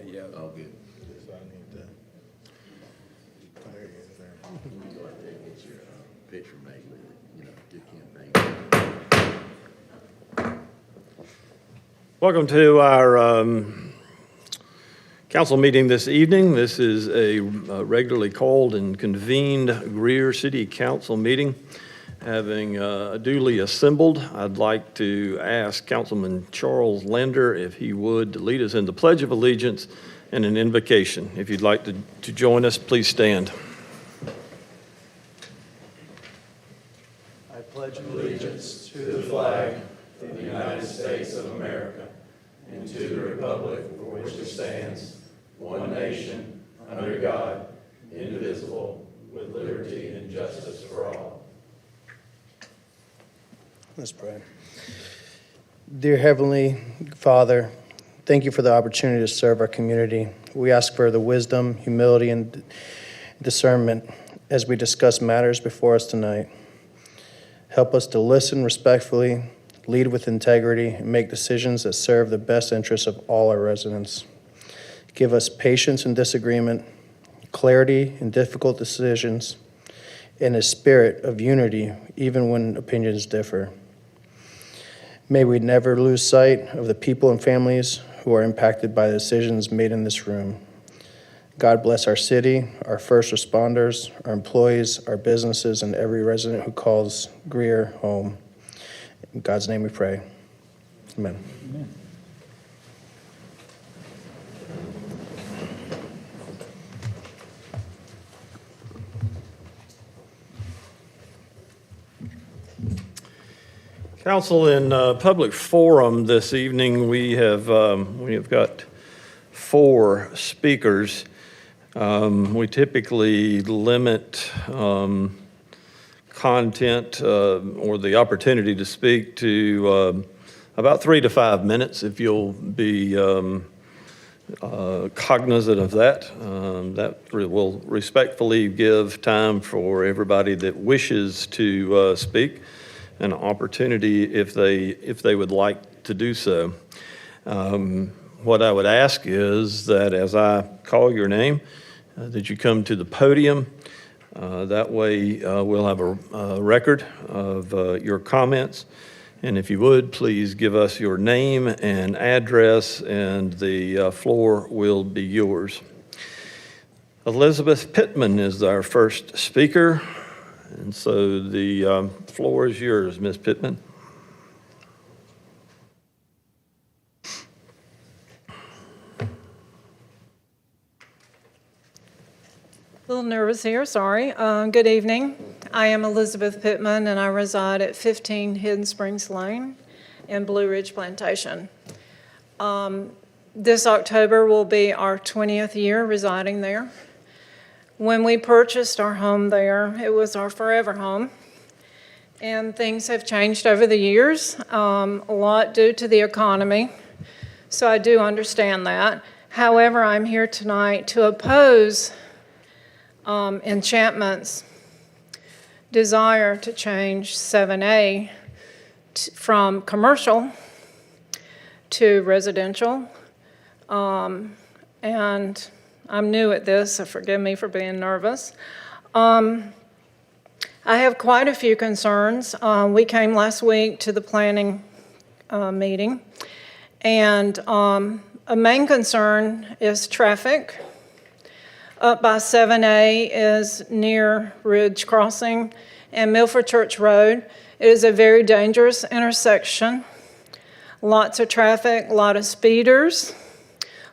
Yeah. All good. So I need to. There he is there. You go out there and get your picture made with it, your campaign. Welcome to our council meeting this evening. This is a regularly called and convened Greer City Council meeting. Having duly assembled, I'd like to ask Councilman Charles Lender if he would lead us in the Pledge of Allegiance and an invocation. If you'd like to join us, please stand. I pledge allegiance to the flag of the United States of America and to the republic for which it stands, one nation, under God, indivisible, with liberty and justice for all. Let's pray. Dear Heavenly Father, thank you for the opportunity to serve our community. We ask for the wisdom, humility, and discernment as we discuss matters before us tonight. Help us to listen respectfully, lead with integrity, and make decisions that serve the best interests of all our residents. Give us patience in disagreement, clarity in difficult decisions, and a spirit of unity even when opinions differ. May we never lose sight of the people and families who are impacted by the decisions made in this room. God bless our city, our first responders, our employees, our businesses, and every resident who calls Greer home. In God's name we pray. Amen. Amen. Council, in public forum this evening, we have got 4 speakers. We typically limit content or the opportunity to speak to about 3 to 5 minutes. If you'll be cognizant of that, that will respectfully give time for everybody that wishes to speak an opportunity if they would like to do so. What I would ask is that as I call your name, that you come to the podium. That way we'll have a record of your comments. And if you would, please give us your name and address, and the floor will be yours. Elizabeth Pittman is our first speaker. And so the floor is yours, Ms. Pittman. A little nervous here, sorry. Good evening. I am Elizabeth Pittman, and I reside at 15 Hidden Springs Lane in Blue Ridge Plantation. This October will be our 20th year residing there. When we purchased our home there, it was our forever home, and things have changed over the years, a lot due to the economy, so I do understand that. However, I'm here tonight to oppose Enchantment's desire to change 7A from commercial to residential, and I'm new at this, so forgive me for being nervous. I have quite a few concerns. We came last week to the planning meeting, and a main concern is traffic. Up by 7A is near Ridge Crossing and Milford Church Road. It is a very dangerous intersection. Lots of traffic, a lot of speeders.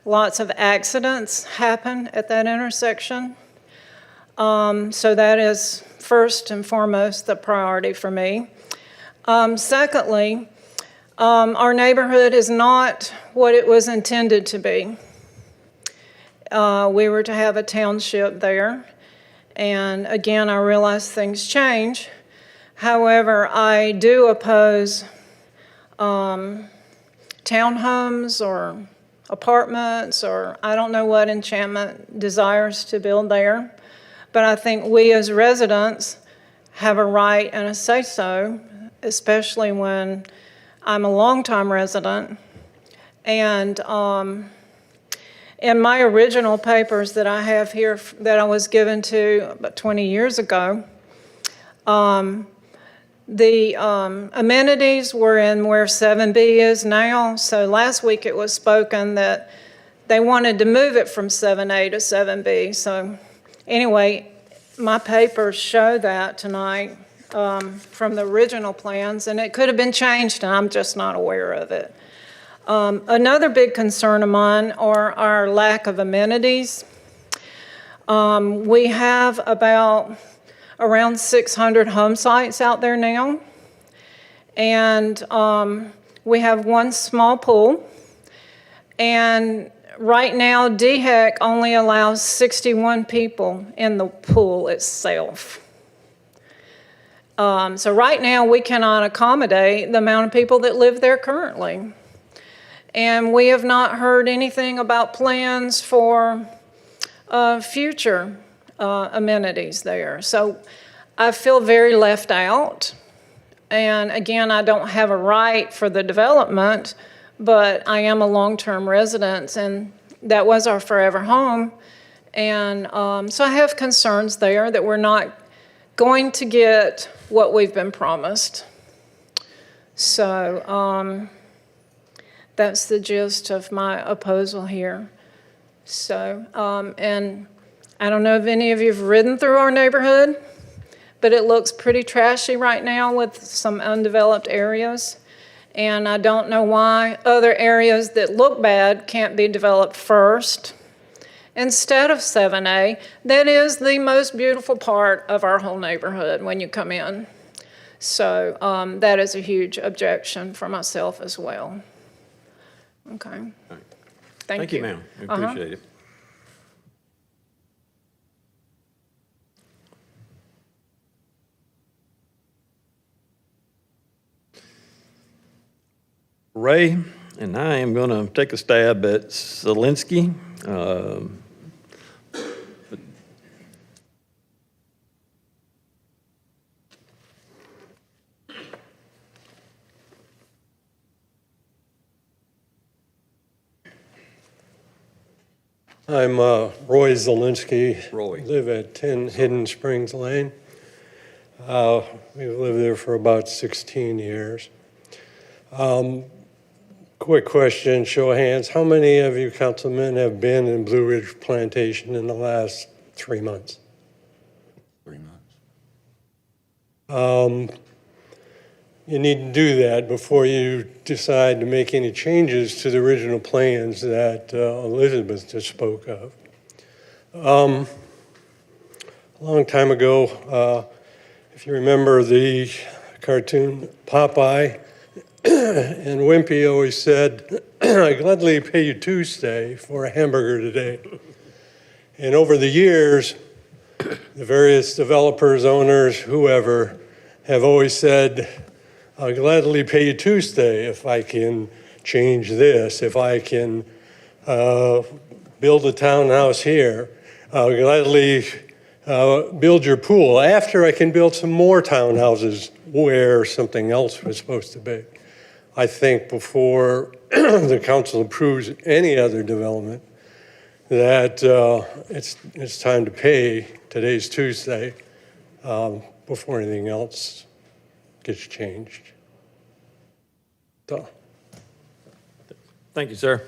Lots of accidents happen at that intersection. So that is first and foremost the priority for me. Secondly, our neighborhood is not what it was intended to be. We were to have a township there, and again, I realize things change. However, I do oppose townhomes or apartments, or I don't know what Enchantment desires to build there, but I think we as residents have a right and a say-so, especially when I'm a longtime resident. And in my original papers that I have here that I was given to about 20 years ago, the amenities were in where 7B is now. So last week it was spoken that they wanted to move it from 7A to 7B. So anyway, my papers show that tonight from the original plans, and it could have been changed, and I'm just not aware of it. Another big concern of mine are our lack of amenities. We have around 600 home sites out there now, and we have one small pool. And right now, DHEC only allows 61 people in the pool itself. So right now, we cannot accommodate the amount of people that live there currently. And we have not heard anything about plans for future amenities there. So I feel very left out. And again, I don't have a right for the development, but I am a long-term resident, and that was our forever home. And so I have concerns there that we're not going to get what we've been promised. So that's the gist of my proposal here. So, and I don't know if any of you have ridden through our neighborhood, but it looks pretty trashy right now with some undeveloped areas. And I don't know why other areas that look bad can't be developed first instead of 7A. That is the most beautiful part of our whole neighborhood when you come in. So that is a huge objection for myself as well. Okay. All right. Thank you. Thank you, ma'am. We appreciate it. Ray, and I am going to take a stab at Zelinsky. I'm Roy Zelinsky. Roy. Live at 10 Hidden Springs Lane. We've lived there for about 16 years. Quick question, show of hands. How many of you councilmen have been in Blue Ridge Plantation in the last 3 months? 3 months. You need to do that before you decide to make any changes to the original plans that Elizabeth just spoke of. A long time ago, if you remember the cartoon Popeye, and Wimpy always said, I gladly pay you Tuesday for a hamburger today. And over the years, the various developers, owners, whoever, have always said, I'll gladly pay you Tuesday if I can change this, if I can build a townhouse here. I'll gladly build your pool after I can build some more townhouses where something else was supposed to be. I think before the council approves any other development, that it's time to pay today's Tuesday before anything else gets changed. So. Thank you, sir.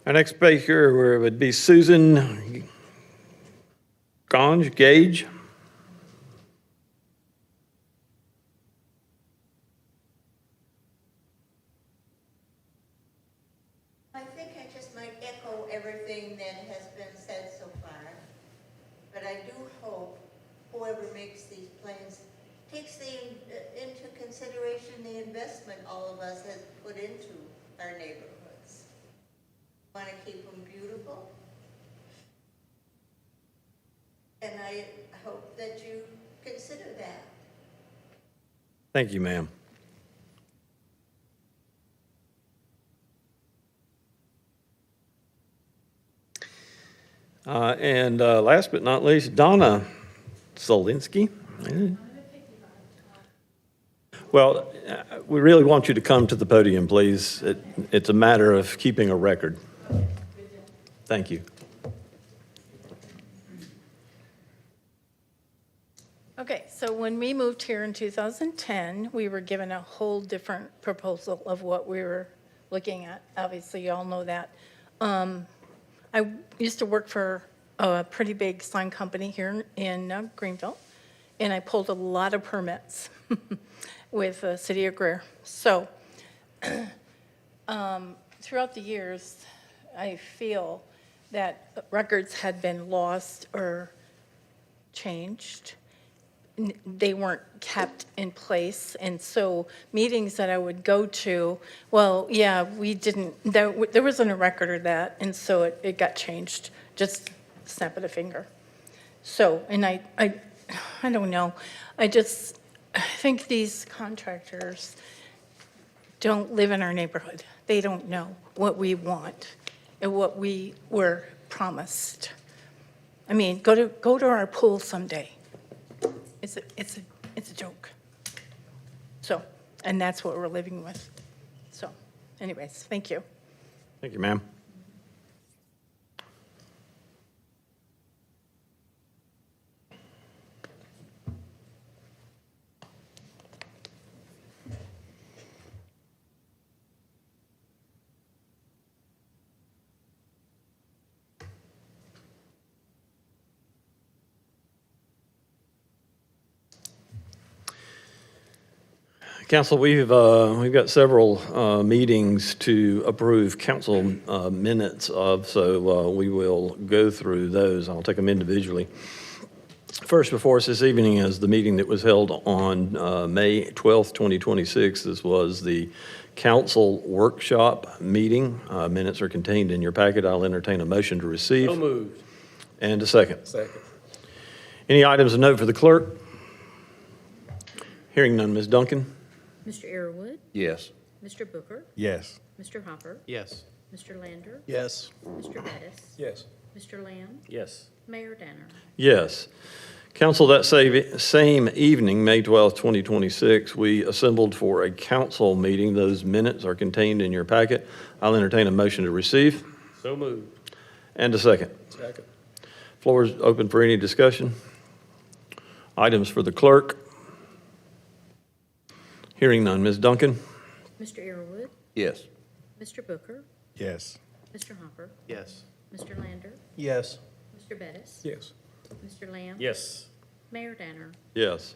Our next speaker would be Susan Gage. I think I just might echo everything that has been said so far, but I do hope whoever makes these plans takes into consideration the investment all of us has put into our neighborhoods. Want to keep them beautiful, and I hope that you consider that. Thank you, ma'am. And last but not least, Donna Zelinsky. Well, we really want you to come to the podium, please. It's a matter of keeping a record. Thank you. Okay, so when we moved here in 2010, we were given a whole different proposal of what we were looking at. Obviously, you all know that. I used to work for a pretty big sign company here in Greenville, and I pulled a lot of permits with the city of Greer. So throughout the years, I feel that records had been lost or changed. They weren't kept in place. And so meetings that I would go to, well, yeah, we didn't, there wasn't a record of that. And so it got changed, just snap of the finger. So, and I don't know. I think these contractors don't live in our neighborhood. They don't know what we want and what we were promised. I mean, go to our pool someday. It's a joke. So, and that's what we're living with. So, anyways, thank you. Thank you, ma'am. Council, we've got several meetings to approve council minutes of, so we will go through those. I'll take them individually. First before us this evening is the meeting that was held on May 12th, 2026. This was the council workshop meeting. Minutes are contained in your packet. I'll entertain a motion to receive. So moved. And a second. Second. Any items of note for the clerk? Hearing none, Ms. Duncan? Mr. Arrowood, Yes. Mr. Booker, Yes. Mr. Hopper, Yes. Mr. Lander, Yes. Mr. Bettis, Yes. Mr. Lamb, Yes. Mayor Danner. Yes. Council, that same evening, May 12th, 2026, we assembled for a council meeting. Those minutes are contained in your packet. I'll entertain a motion to receive. So moved. And a second. Second. Floor is open for any discussion. Items for the clerk. Hearing none. Ms. Duncan? Mr. Arrowood, Yes. Mr. Booker, Yes. Mr. Hopper, Yes. Mr. Lander, Yes. Mr. Bettis, Yes. Mr. Lamb. Yes. Mayor Danner. Yes.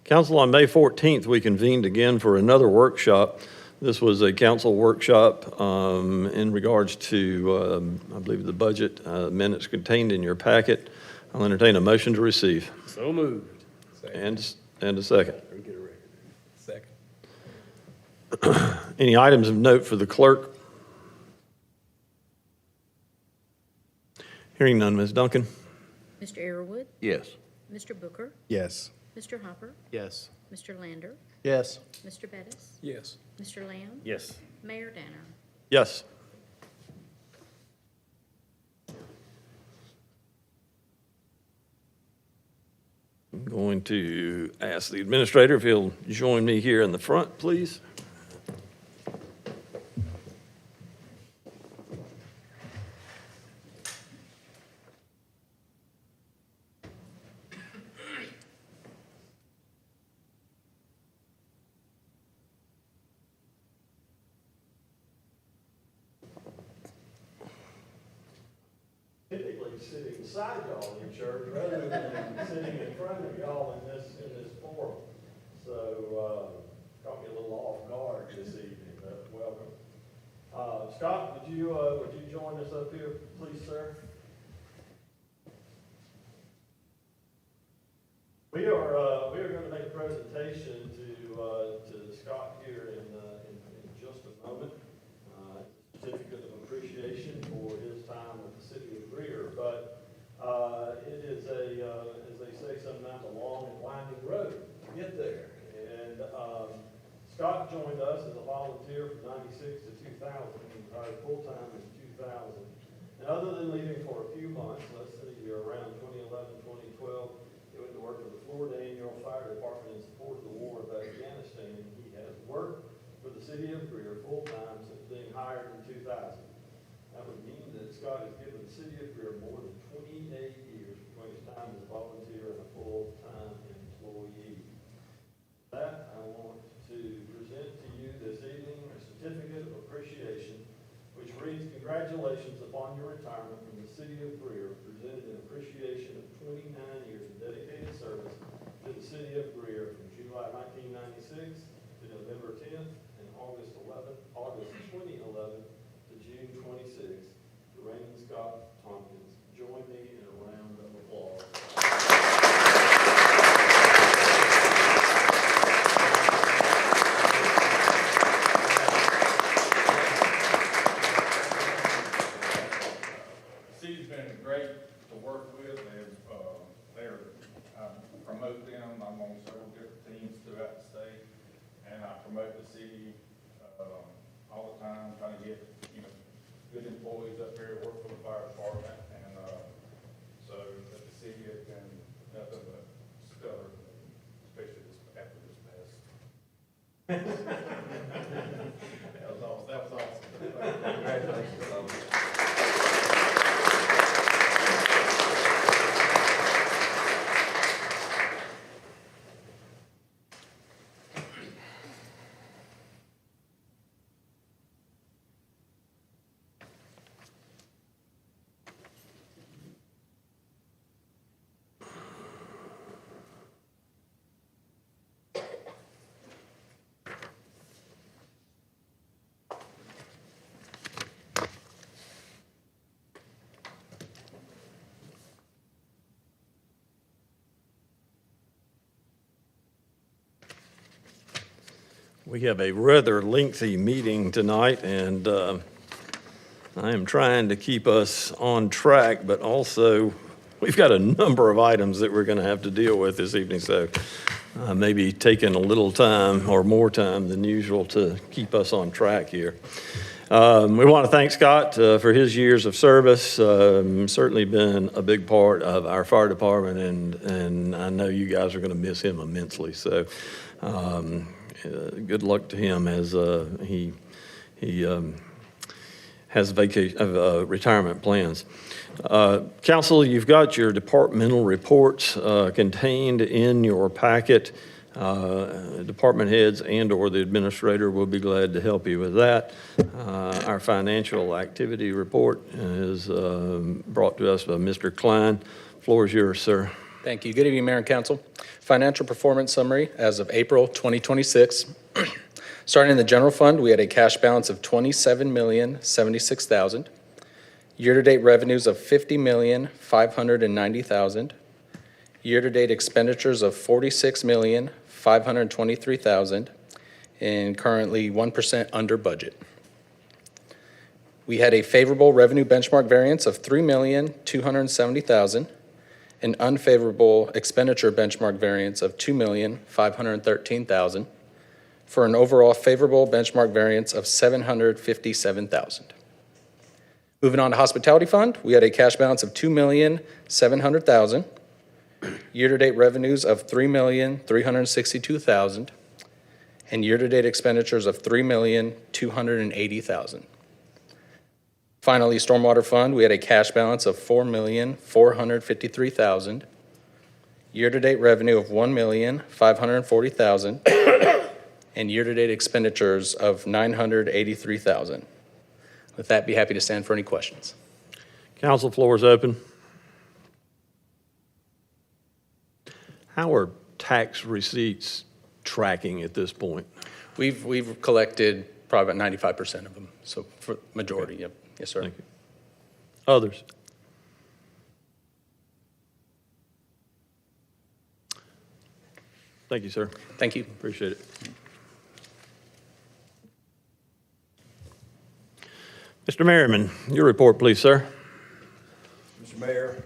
Council, on May 14th, we convened again for another workshop. This was a council workshop in regards to, I believe, the budget minutes contained in your packet. I'll entertain a motion to receive. So moved. And a second. We get a record. Second. Any items of note for the clerk? Hearing none, Ms. Duncan? Mr. Arrowood, Yes. Mr. Booker, Yes. Mr. Hopper, Yes. Mr. Lander, Yes. Mr. Bettis, Yes. Mr. Lamb, Yes. Mayor Danner. Yes. I'm going to ask the administrator if he'll join me here in the front, please. Typically sitting beside y'all in church rather than sitting in front of y'all in this forum. So, caught me a little off guard this evening, but welcome. Scott, would you join us up here, please, sir? We are going to make a presentation to Scott here in just a moment. Certificate of appreciation for his time with the city of Greer, but it is as they say sometimes, a long and winding road to get there. And Scott joined us as a volunteer from 96 to 2000, and retired full-time in 2000. And other than leaving for a few months, let's see, around 2011, 2012, he went to work for the Florida Annual Fire Department in support of the war of Afghanistan. city of Greer full-time since being hired in 2000. That would mean that Scott has given the city of Greer more than 28 years between his time as a volunteer and a full-time employee. That, I want to present to you this evening a certificate of appreciation, which reads, "Congratulations upon your retirement from the city of Greer, presented in appreciation of 29 years of dedicated service to the city of Greer from July 1996 to November 10th and August 2011 to June 26th, to Raymond Scott Tompkins." Join me in a round of applause. The city's been great to work with. I promote them. I'm on several different teams throughout the state, and I promote the city all the time, trying to get good employees up here to work for the fire department, and so that the city has been nothing but stellar, especially after this past. That was awesome. That was awesome. Congratulations. We have a rather lengthy meeting tonight, and I am trying to keep us on track, but also we've got a number of items that we're going to have to deal with this evening, so maybe taking a little time or more time than usual to keep us on track here. We want to thank Scott for his years of service. Certainly been a big part of our fire department, and I know you guys are going to miss him immensely. So good luck to him as he has retirement plans. Council, you've got your departmental reports contained in your packet. Department heads and/or the administrator will be glad to help you with that. Our financial activity report is brought to us by Mr. Klein. Floor is yours, sir. Thank you. Good evening, Mayor and Council. Financial performance summary as of April 2026. Starting in the general fund, we had a cash balance of $27,076,000. Year-to-date revenues of $50,590,000. Year-to-date expenditures of $46,523,000, and currently 1% under budget. We had a favorable revenue benchmark variance of $3,270,000, an unfavorable expenditure benchmark variance of $2,513,000, for an overall favorable benchmark variance of $757,000. Moving on to hospitality fund, we had a cash balance of $2,700,000. Year-to-date revenues of $3,362,000, and year-to-date expenditures of $3,280,000. Finally, stormwater fund, we had a cash balance of $4,453,000, year-to-date revenue of $1,540,000, and year-to-date expenditures of $983,000. With that, be happy to stand for any questions. Council, floor is open. How are tax receipts tracking at this point? We've collected probably about 95% of them, so for majority, yep. Yes, sir. Thank you. Others? Thank you, sir. Thank you. Appreciate it. Mr. Merriman, your report, please, sir. Mr. Mayor,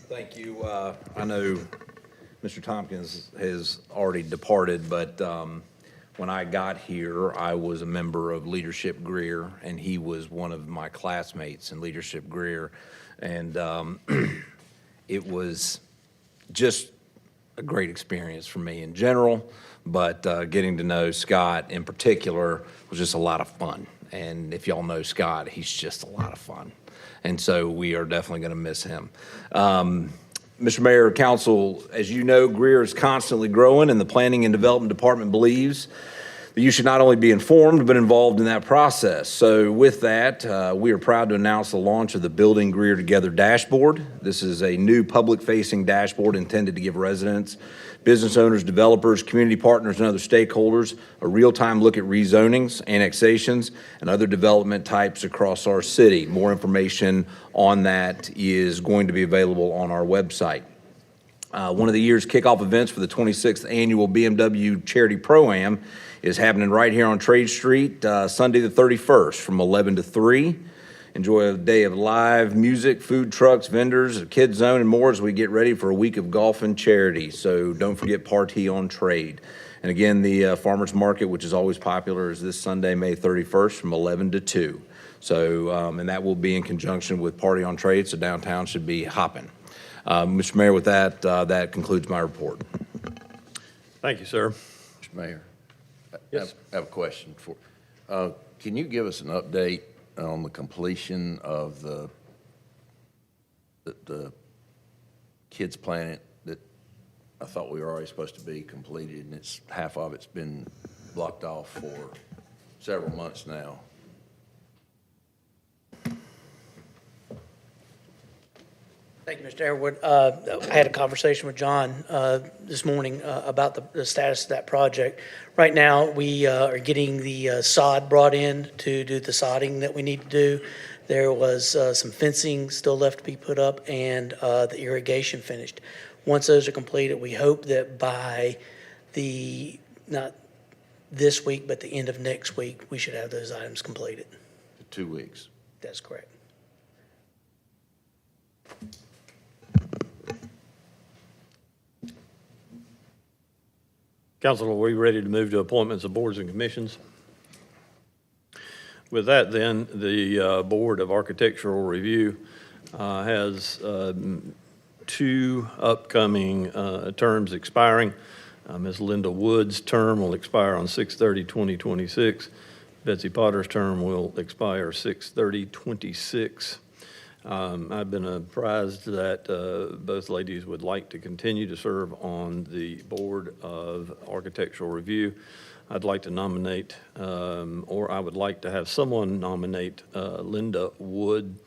thank you. I know Mr. Tompkins has already departed, but when I got here, I was a member of Leadership Greer, and he was one of my classmates in Leadership Greer. And it was just a great experience for me in general, but getting to know Scott in particular was just a lot of fun. And if y'all know Scott, he's just a lot of fun. And so we are definitely going to miss him. Mr. Mayor, Council, as you know, Greer is constantly growing, and the Planning and Development Department believes that you should not only be informed, but involved in that process. So with that, we are proud to announce the launch of the Building Greer Together dashboard. This is a new public-facing dashboard intended to give residents, business owners, developers, community partners, and other stakeholders a real-time look at rezonings, annexations, and other development types across our city. More information on that is going to be available on our website. One of the year's kickoff events for the 26th Annual BMW Charity Pro-Am is happening right here on Trade Street, Sunday the 31st from 11 to 3. Enjoy a day of live music, food trucks, vendors, a kids zone, and more as we get ready for a week of golf and charity. So don't forget Party on Trade. And again, the Farmers Market, which is always popular, is this Sunday, May 31st from 11 to 2. So, and that will be in conjunction with Party on Trade, so downtown should be hopping. Mr. Mayor, with that, that concludes my report. Thank you, sir. Mr. Mayor? Yes. I have a question for, can you give us an update on the completion of the Kids Planet that I thought we were already supposed to be completed, and it's, half of it's been blocked off for several months now? Thank you, Mr. Airwood. I had a conversation with John this morning about the status of that project. Right now, we are getting the sod brought in to do the sodding that we need to do. There was some fencing still left to be put up and the irrigation finished. Once those are completed, we hope that by not this week, but the end of next week, we should have those items completed. 2 weeks. That's correct. Council, are we ready to move to appointments of boards and commissions? With that, then, the Board of Architectural Review has 2 upcoming terms expiring. Ms. Linda Wood's term will expire on 6/30/2026. Betsy Potter's term will expire 6/30/26. I've been apprised that both ladies would like to continue to serve on the Board of Architectural Review. I'd like to nominate, or I would like to have someone nominate Linda Wood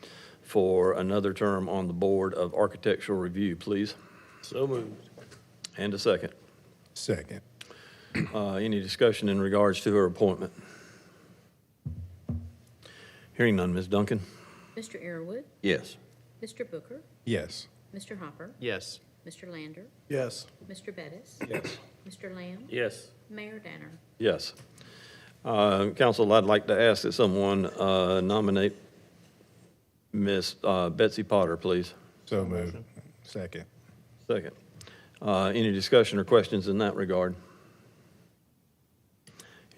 for another term on the Board of Architectural Review, please. So moved. And a second. Second. Any discussion in regards to her appointment? Hearing none, Ms. Duncan? Mr. Airwood, Yes. Mr. Booker, Yes. Mr. Hopper, Yes. Mr. Lander, Yes. Mr. Bettis, Yes. Mr. Lamb, Yes. Mayor Danner. Yes. Council, I'd like to ask that someone nominate Miss Betsy Potter, please. So moved. Second. Second. Any discussion or questions in that regard?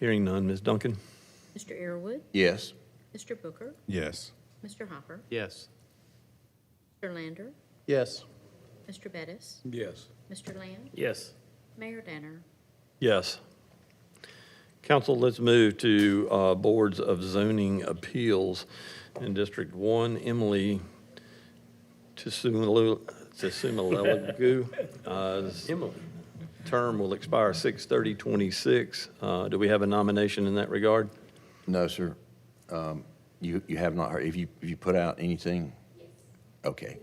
Hearing none, Ms. Duncan? Mr. Airwood, Yes. Mr. Booker, Yes. Mr. Hopper, Yes. Mr. Lander, Yes. Mr. Bettis, Yes. Mr. Lamb, Yes. Mayor Danner. Yes. Council, let's move to Boards of Zoning Appeals. In District 1, Emily Tsumalegu, term will expire 6/30/26. Do we have a nomination in that regard? No, sir. You have not heard, if you put out anything? Yes. Okay.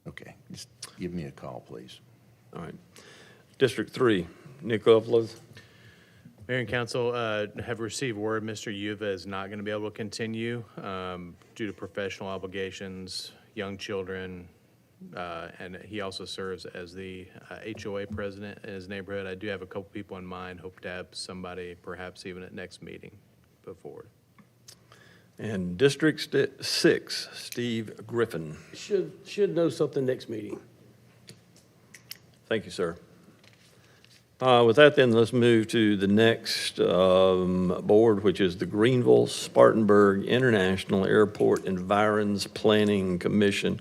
Okay, just give me a call, please. All right. District 3, Nick Ovlas. Mayor and council have received word Mr. Yuva is not going to be able to continue due to professional obligations, young children, and he also serves as the HOA president in his neighborhood. I do have a couple people in mind, hope to have somebody perhaps even at next meeting put forward. And District 6, Steve Griffin. Should know something next meeting. Thank you, sir. With that, then, let's move to the next board, which is the Greenville-Spartanburg International Airport Environs Planning Commission.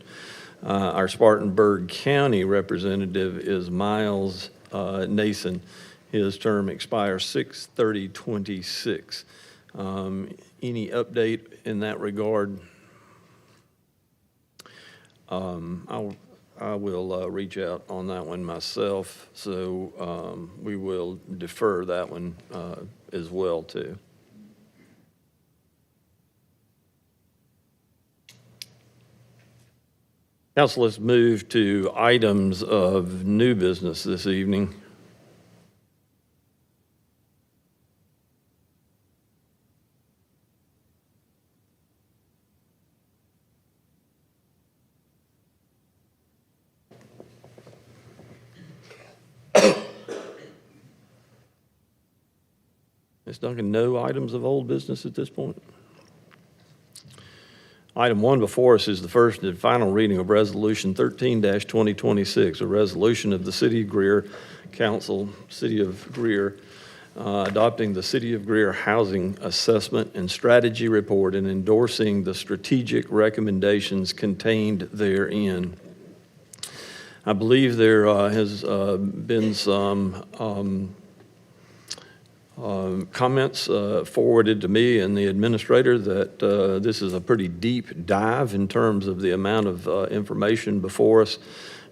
Our Spartanburg County representative is Miles Nason. His term expires 6/30/26. Any update in that regard? I will reach out on that one myself, so we will defer that one as well, too. Council, let's move to items of new business this evening. Ms. Duncan, no items of old business at this point? Item 1 before us is the first and final reading of Resolution 13-2026, a resolution of the City of Greer Council, City of Greer, adopting the City of Greer Housing Assessment and Strategy Report and endorsing the strategic recommendations contained therein. I believe there has been some comments forwarded to me and the administrator that this is a pretty deep dive in terms of the amount of information before us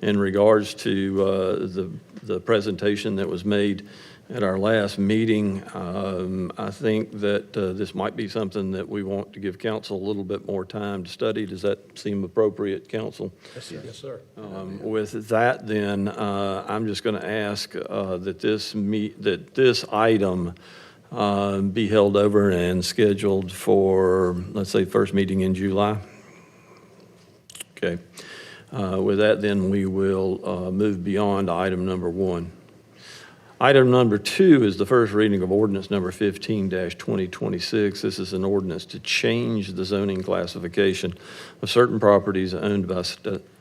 in regards to the presentation that was made at our last meeting. I think that this might be something that we want to give council a little bit more time to study. Does that seem appropriate, council? Yes, sir. With that, then, I'm just going to ask that this item be held over and scheduled for, let's say, first meeting in July. Okay. With that, then, we will move beyond item number 1. Item number 2 is the first reading of ordinance number 15-2026. This is an ordinance to change the zoning classification of certain properties owned by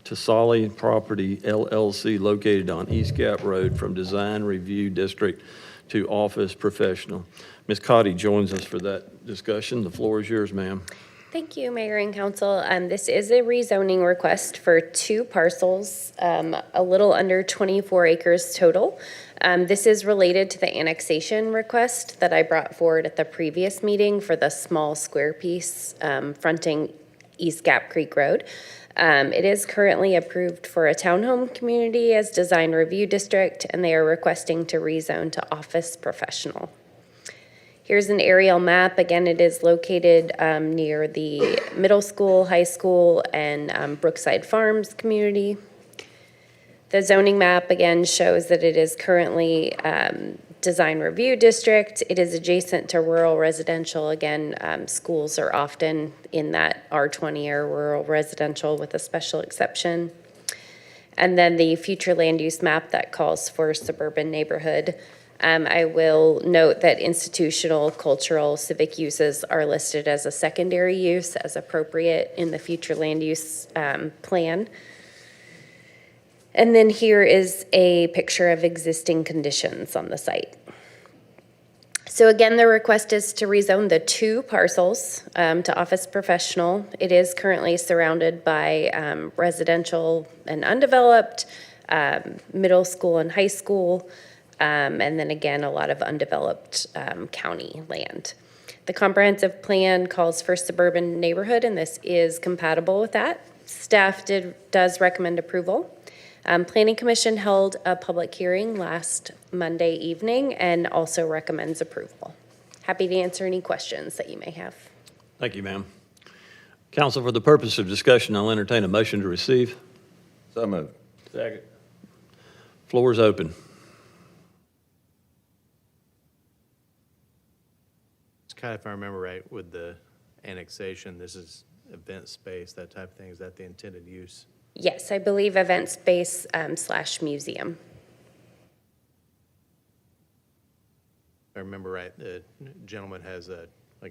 Tasali Property LLC located on East Gap Road from Design Review District to Office Professional. Ms. Cotty joins us for that discussion. The floor is yours, ma'am. Thank you, Mayor and Council. This is a rezoning request for 2 parcels, a little under 24 acres total. This is related to the annexation request that I brought forward at the previous meeting for the small square piece fronting East Gap Creek Road. It is currently approved for a townhome community as design review district, and they are requesting to rezone to office professional. Here's an aerial map. Again, it is located near the middle school, high school, and Brookside Farms community. The zoning map, again, shows that it is currently design review district. It is adjacent to rural residential. Again, schools are often in that R20 or rural residential with a special exception. And then the future land use map that calls for suburban neighborhood. I will note that institutional, cultural, civic uses are listed as a secondary use as appropriate in the future land use plan. And then here is a picture of existing conditions on the site. So again, the request is to rezone the 2 parcels to office professional. It is currently surrounded by residential and undeveloped, middle school and high school, and then again, a lot of undeveloped county land. The comprehensive plan calls for suburban neighborhood, and this is compatible with that. Staff does recommend approval. Planning Commission held a public hearing last Monday evening and also recommends approval. Happy to answer any questions that you may have. Thank you, ma'am. Council, for the purpose of discussion, I'll entertain a motion to receive. So moved. Second. Floor is open. It's kind of, if I remember right, with the annexation, this is event space, that type of thing. Is that the intended use? Yes, I believe event space / museum. If I remember right, the gentleman has a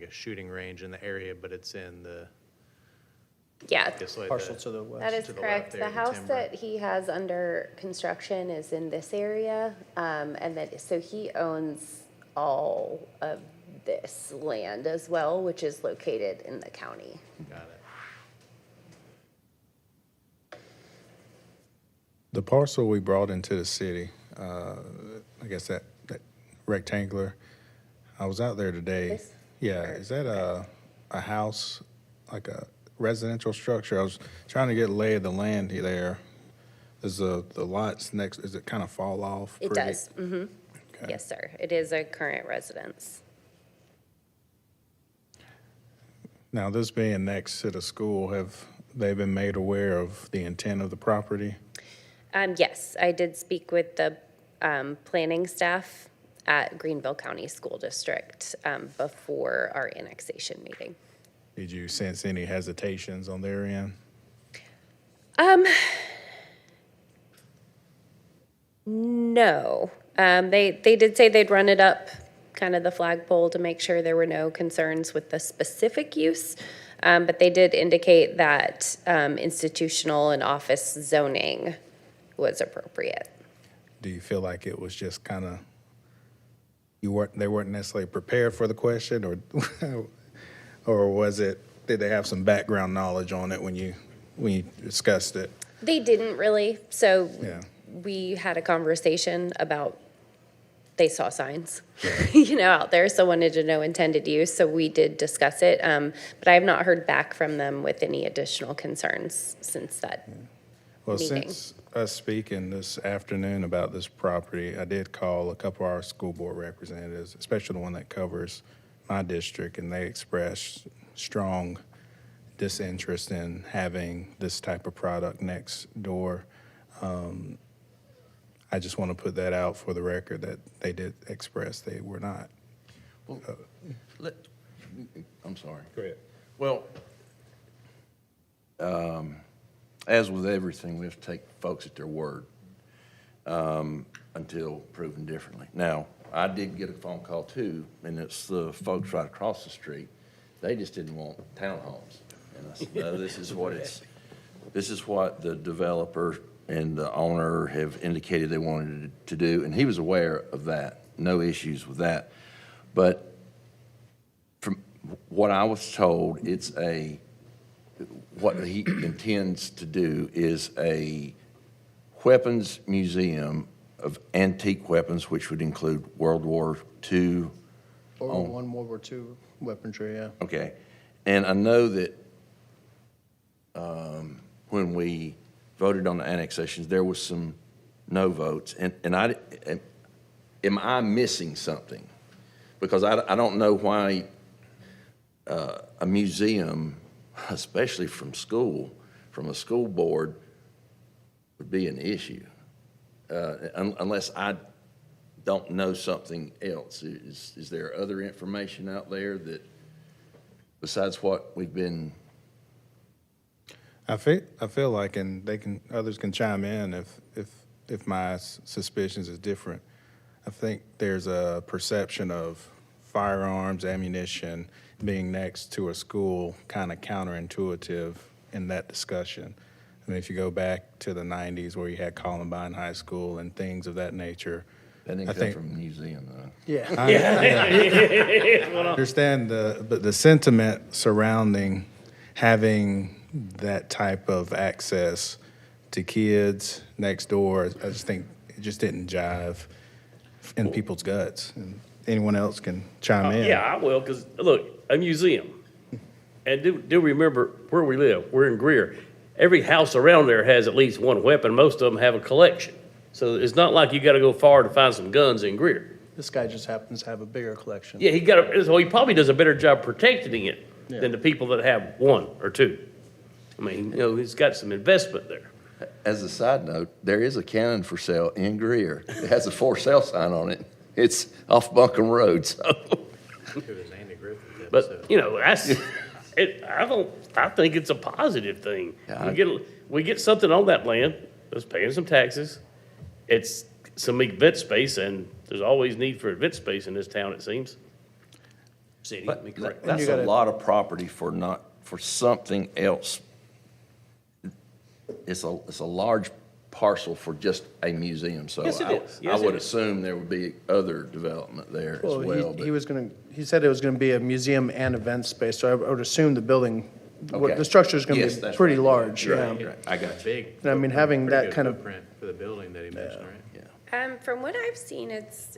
shooting range in the area, but it's in the Yeah, Parcel to the west. that is to the correct. left there, The the house timber. that he has under construction is in this area, and that, so he owns all of this land as well, which is located in the county. Got it. The parcel we brought into the city, I guess that rectangular, I was out there today. This? Yeah, is that a house, like a residential structure? I was trying to get a lay of the land there. Is the lots next, does it kind of fall off? It pretty? does. Mm-hmm. Okay. Yes, sir. It is a current residence. Now, this being next to the school, have they been made aware of the intent of the property? Yes, I did speak with the planning staff at Greenville County School District before our annexation meeting. Did you sense any hesitations on their end? No. They did say they'd run it up kind of the flagpole to make sure there were no concerns with the specific use. But they did indicate that institutional and office zoning was appropriate. Do you feel like it was just kind of, they weren't necessarily prepared for the question, or was it, did they have some background knowledge on it when you discussed it? They didn't really, so Yeah. we had a conversation about, they saw signs, out there, so wanted to know intended use, so we did discuss it. But I have not heard back from them with any additional concerns since that Well, meeting. since us speaking this afternoon about this property, I did call a couple of our school board representatives, especially the one that covers my district, and they expressed strong disinterest in having this type of product next door. I just want to put that out for the record that they did express they were not. I'm sorry. Go ahead. Well, as with everything, we have to take folks at their word until proven differently. Now, I did get a phone call too, and it's the folks right across the street. They just didn't want townhomes. And I said, no, this is what the developer and the owner have indicated they wanted to do, and he was aware of that, no issues with that. But from what I was told, what he intends to do is a weapons museum of antique weapons, which would include World War II. World War I, World War II weaponry, yeah. Okay. And I know that when we voted on the annexations, there was some no votes. And am I missing something? Because I don't know why a museum, especially from a school board, would be an issue. Unless I don't know something else. Is there other information out there that, besides what we've been? I feel like, and others can chime in if my suspicions is different. I think there's a perception of firearms, ammunition being next to a school kind of counterintuitive in that discussion. I mean, if you go back to the 90s where you had Columbine High School and things of that nature. That didn't come from a museum, though. Yeah. I understand but the sentiment surrounding having that type of access to kids next door, I just think it just didn't jive in people's guts. And anyone else can chime in. Yeah, I will, because, look, a museum, and do remember where we live. We're in Greer. Every house around there has at least one weapon. Most of them have a collection. So it's not like you got to go far to find some guns in Greer. This guy just happens to have a bigger collection. Yeah, so he probably does a better job protecting it than the people that have one or two. I mean, he's got some investment there. As a side note, there is a cannon for sale in Greer. It has a for sale sign on it. It's off Buncombe Road, so. But, I think it's a positive thing. Yeah, We get something on that land, that's paying some taxes. It's some event space, and there's always need for event space in this town, it seems. City, let me correct. That's a lot of property for something else. It's a large parcel for just a museum, so Yes, it is. Yes, I would it is. assume there would be other development there as well. He said it was gonna be a museum and event space, so I would assume the building Okay. the structure's gonna Yes, be that's pretty right. large, yeah. Right. I got you. Big. And I mean, footprint, having pretty that good kind of- footprint for the building that he mentioned, right? Yeah. From what I've seen, it's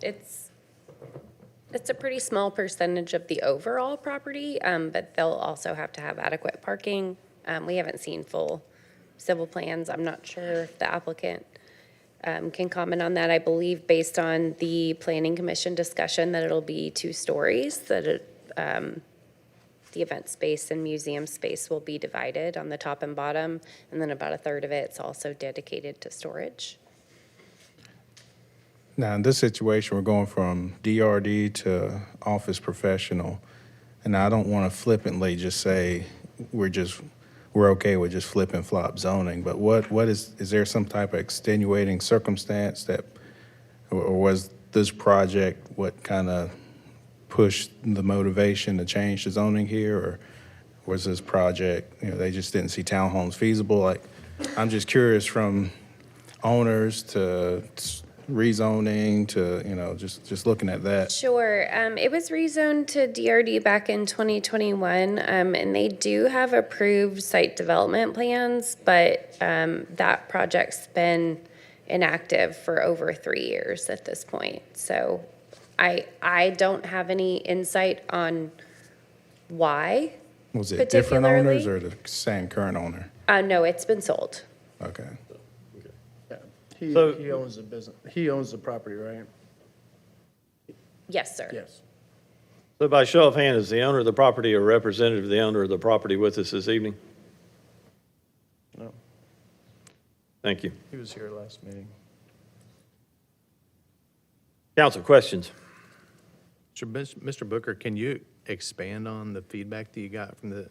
a pretty small percentage of the overall property, but they'll also have to have adequate parking. We haven't seen full civil plans. I'm not sure if the applicant can comment on that. I believe based on the planning commission discussion that it'll be 2 stories, that the event space and museum space will be divided on the top and bottom, and then about a third of it's also dedicated to storage. Now, in this situation, we're going from DRD to office professional, and I don't want to flippantly just say we're okay with just flip and flop zoning, but is there some type of extenuating circumstance that, or was this project what kind of pushed the motivation to change the zoning here, or was this project, they just didn't see townhomes feasible? Like, I'm just curious, from owners to rezoning to, just looking at that. Sure. It was rezoned to DRD back in 2021, and they do have approved site development plans, but that project's been inactive for over 3 years at this point. So I don't have any insight on why. Was it different particularly. owners or the same current owner? No, it's been sold. Okay. Yeah. He So- owns the business, he owns the property, right? Yes, sir. Yes. So by show of hands, is the owner of the property or representative of the owner of the property with us this evening? No, Thank you. he was here last meeting. Council, questions? Mr. Booker, can you expand on the feedback that you got from the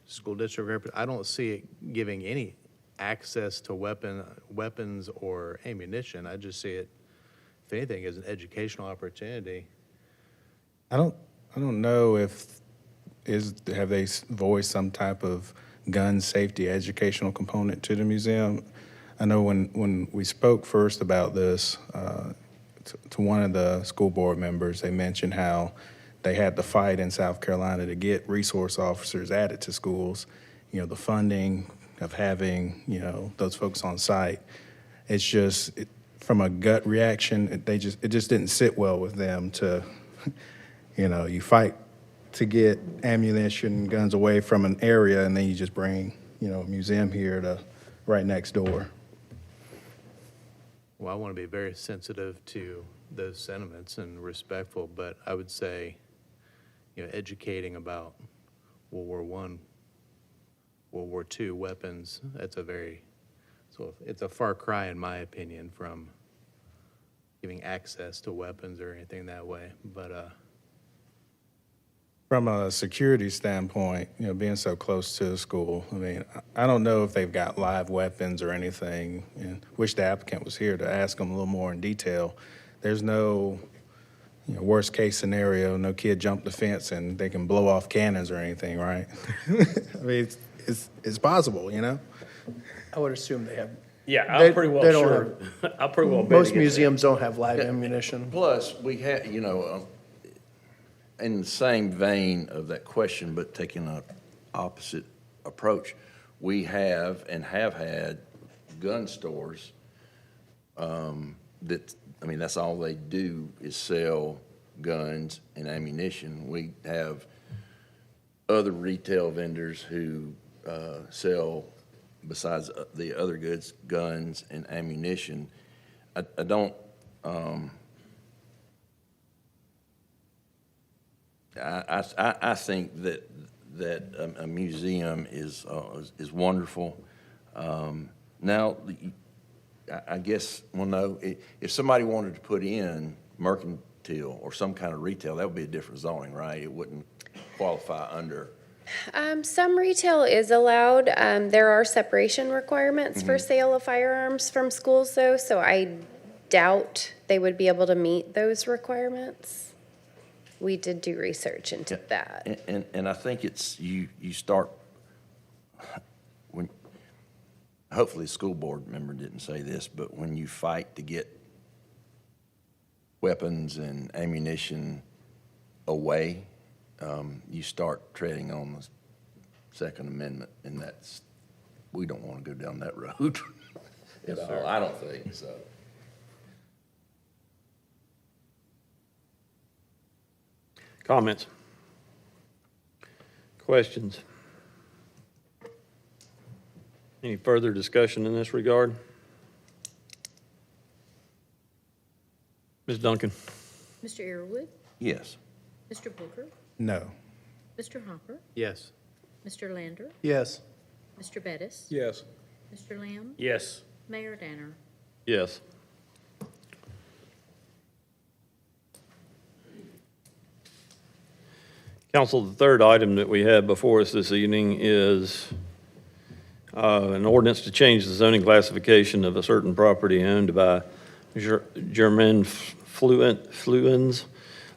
school district? I don't see it giving any access to weapons or ammunition. I just see it, if anything, as an educational opportunity. I don't know have they voiced some type of gun safety educational component to the museum? I know when we spoke first about this, to one of the school board members, they mentioned how they had to fight in South Carolina to get resource officers added to schools. The funding of having, those folks on site. It's just, from a gut reaction, it just didn't sit well with them to, you fight to get ammunition, guns away from an area, and then you just bring, a museum here to right next door. Well, I want to be very sensitive to those sentiments and respectful, but I would say, educating about World War I, World War II weapons, it's a far cry, in my opinion, from giving access to weapons or anything that way. But From a security standpoint, being so close to the school, I mean, I don't know if they've got live weapons or anything, and wish the applicant was here to ask them a little more in detail. There's no, worst case scenario, no kid jumped the fence and they can blow off cannons or anything, right? I mean, it's possible, I would assume they have. Yeah, They- I'm pretty well they don't sure. I'm pretty well bet Most against that. museums don't have live ammunition. Plus, we had, in the same vein of that question, but taking an opposite approach, we have and have had gun stores that's all they do is sell guns and ammunition. We have other retail vendors who sell, besides the other goods, guns and ammunition. I don't, I think that a museum is wonderful. Now, I guess, well, no, if somebody wanted to put in mercantile or some kind of retail, that would be a different zoning, right? It wouldn't qualify under. Some retail is allowed. There are separation requirements for sale of firearms from schools, though, so I doubt they would be able to meet those requirements. We did do research into that. And I think it's, you start, when, hopefully the school board member didn't say this, but when you fight to get weapons and ammunition away, you start treading on Second Amendment, and that's, we don't want to go down that road at all. I don't think so. Comments? Questions? Any further discussion in this regard? Ms. Duncan? Mr. Earwood, Yes. Mr. Booker, No. Mr. Hopper, Yes. Mr. Lander, Yes. Mr. Bettis, Yes. Mr. Lamb, Yes. Mayor Danner. Yes. Council, the third item that we have before us this evening is an ordinance to change the zoning classification of a certain property owned by Germain Fluens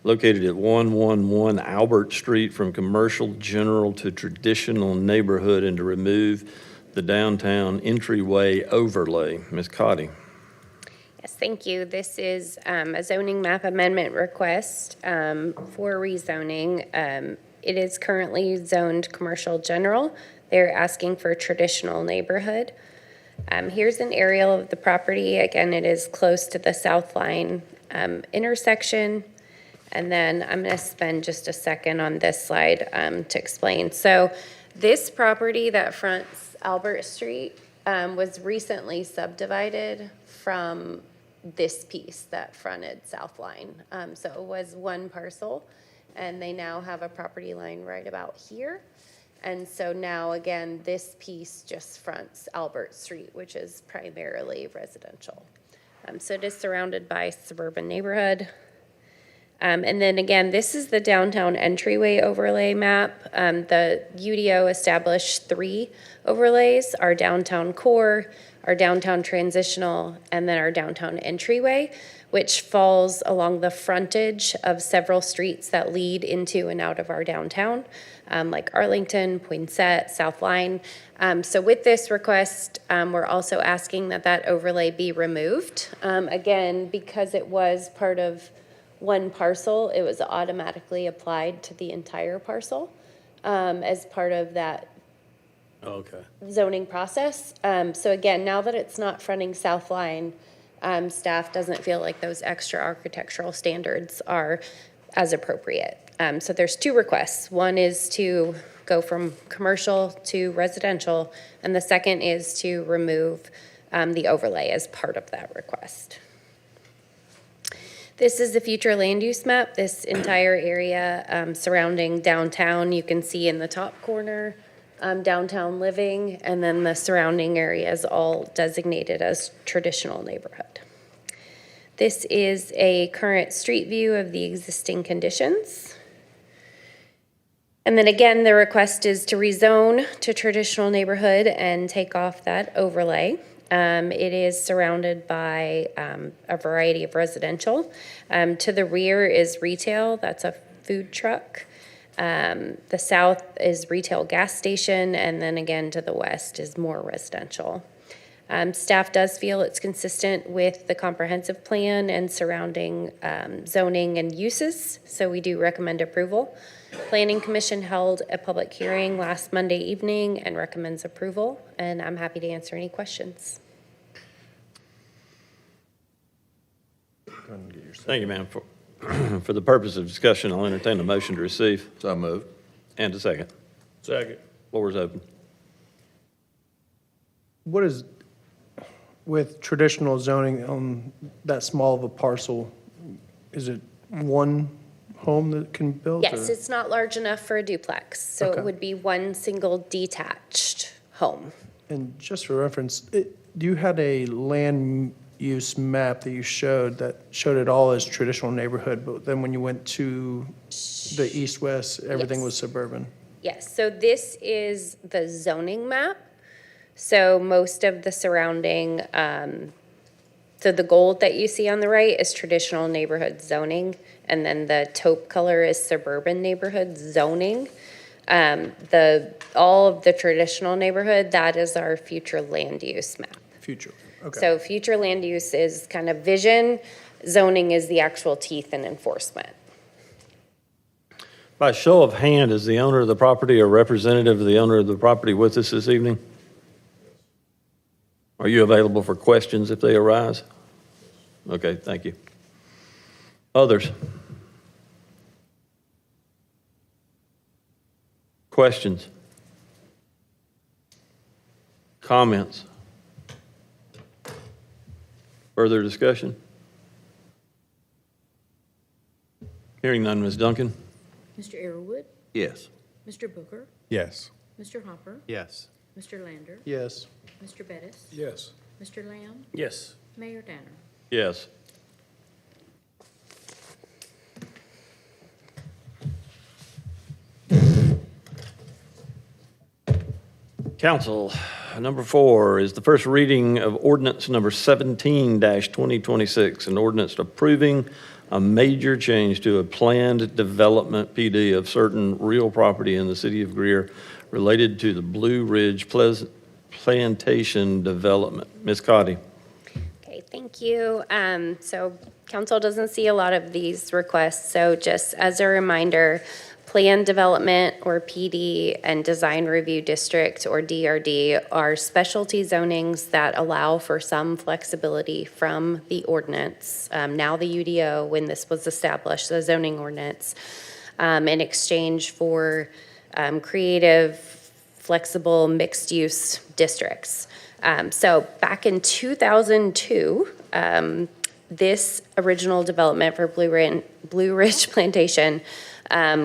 located at 111 Albert Street from commercial general to traditional neighborhood and to remove the downtown entryway overlay. Ms. Cotty. Yes, thank you. This is a zoning map amendment request for rezoning. It is currently zoned commercial general. They're asking for traditional neighborhood. Here's an aerial of the property. Again, it is close to the South Line intersection. And then I'm going to spend just a second on this slide to explain. So this property that fronts Albert Street was recently subdivided from this piece that fronted South Line. So it was one parcel, and they now have a property line right about here. And so now, again, this piece just fronts Albert Street, which is primarily residential. So it is surrounded by suburban neighborhood. And then again, this is the downtown entryway overlay map. The UDO established 3 overlays: our downtown core, our downtown transitional, and then our downtown entryway, which falls along the frontage of several streets that lead into and out of our downtown, like Arlington, Poinsett, South Line. So with this request, we're also asking that that overlay be removed. Again, because it was part of one parcel, it was automatically applied to the entire parcel as part of that Okay. zoning process. So again, now that it's not fronting South Line, staff doesn't feel like those extra architectural standards are as appropriate. So there's 2 requests. One is to go from commercial to residential, and the second is to remove the overlay as part of that request. This is the future land use map. This entire area surrounding downtown, you can see in the top corner, downtown living, and then the surrounding area is all designated as traditional neighborhood. This is a current street view of the existing conditions. And then again, the request is to rezone to traditional neighborhood and take off that overlay. It is surrounded by a variety of residential. To the rear is retail, that's a food truck. The south is retail gas station, and then again to the west is more residential. Staff does feel it's consistent with the comprehensive plan and surrounding zoning and uses, so we do recommend approval. Planning Commission held a public hearing last Monday evening and recommends approval, and I'm happy to answer any questions. Thank you, ma'am. For the purpose of discussion, I'll entertain a motion to receive. So moved. And a second. Second. Floor is open. What is, with traditional zoning on that small of a parcel, is it one home that can be built? Yes, or- it's not large enough for a duplex, so Okay. it would be one single detached home. And just for reference, you had a land use map that you showed that showed it all as traditional neighborhood, but then when you went to the east-west, everything Yes. was suburban. Yes, so this is the zoning map. So most of the surrounding, so the gold that you see on the right is traditional neighborhood zoning, and then the taupe color is suburban neighborhood zoning. All of the traditional neighborhood, that is our future land use map. Future, okay. So future land use is kind of vision, zoning is the actual teeth and enforcement. By show of hand, is the owner of the property or representative of the owner of the property with us this evening? Are you available for questions if they arise? Okay, thank you. Others? Questions? Comments? Further discussion? Hearing none, Ms. Duncan? Mr. Arrowood, Yes. Mr. Booker, Yes. Mr. Hopper, Yes. Mr. Lander, Yes. Mr. Bettis, Yes. Mr. Lamb, Yes. Mayor Danner. Yes. Council, number 4 is the first reading of ordinance number 17-2026, an ordinance approving a major change to a planned development PD of certain real property in the city of Greer related to the Blue Ridge Plantation development. Ms. Cotty. Okay, thank you. So council doesn't see a lot of these requests, so just as a reminder, Plan Development, or PD, and Design Review District, or DRD, are specialty zonings that allow for some flexibility from the ordinance. Now the UDO, when this was established, the zoning ordinance, in exchange for creative, flexible, mixed-use districts. So back in 2002, this original development for Blue Ridge Plantation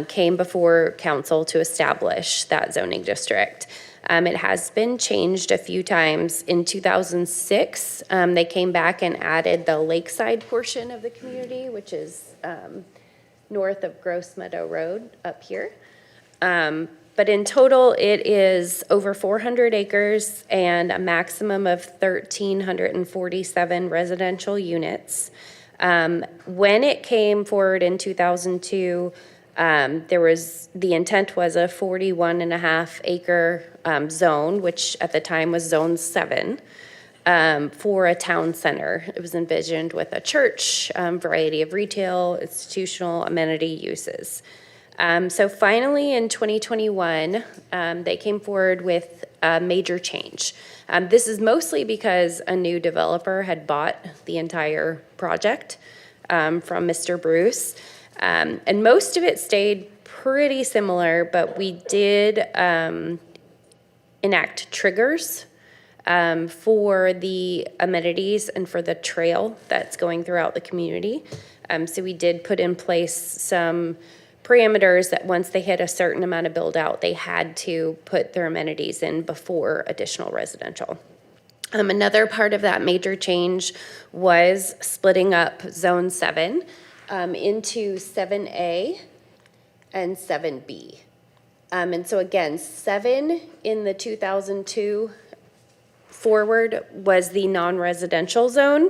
came before council to establish that zoning district. It has been changed a few times. In 2006, they came back and added the lakeside portion of the community, which is north of Gross Meadow Road up here. But in total, it is over 400 acres and a maximum of 1,347 residential units. When it came forward in 2002, the intent was a 41.5 acre zone, which at the time was Zone 7, for a town center. It was envisioned with a church, variety of retail, institutional, amenity uses. So finally, in 2021, they came forward with a major change. This is mostly because a new developer had bought the entire project from Mr. Bruce. And most of it stayed pretty similar, but we did enact triggers for the amenities and for the trail that's going throughout the community. So we did put in place some parameters that once they hit a certain amount of build out, they had to put their amenities in before additional residential. Another part of that major change was splitting up Zone 7 into 7A and 7B. And so again, 7 in the 2002 forward was the non-residential zone.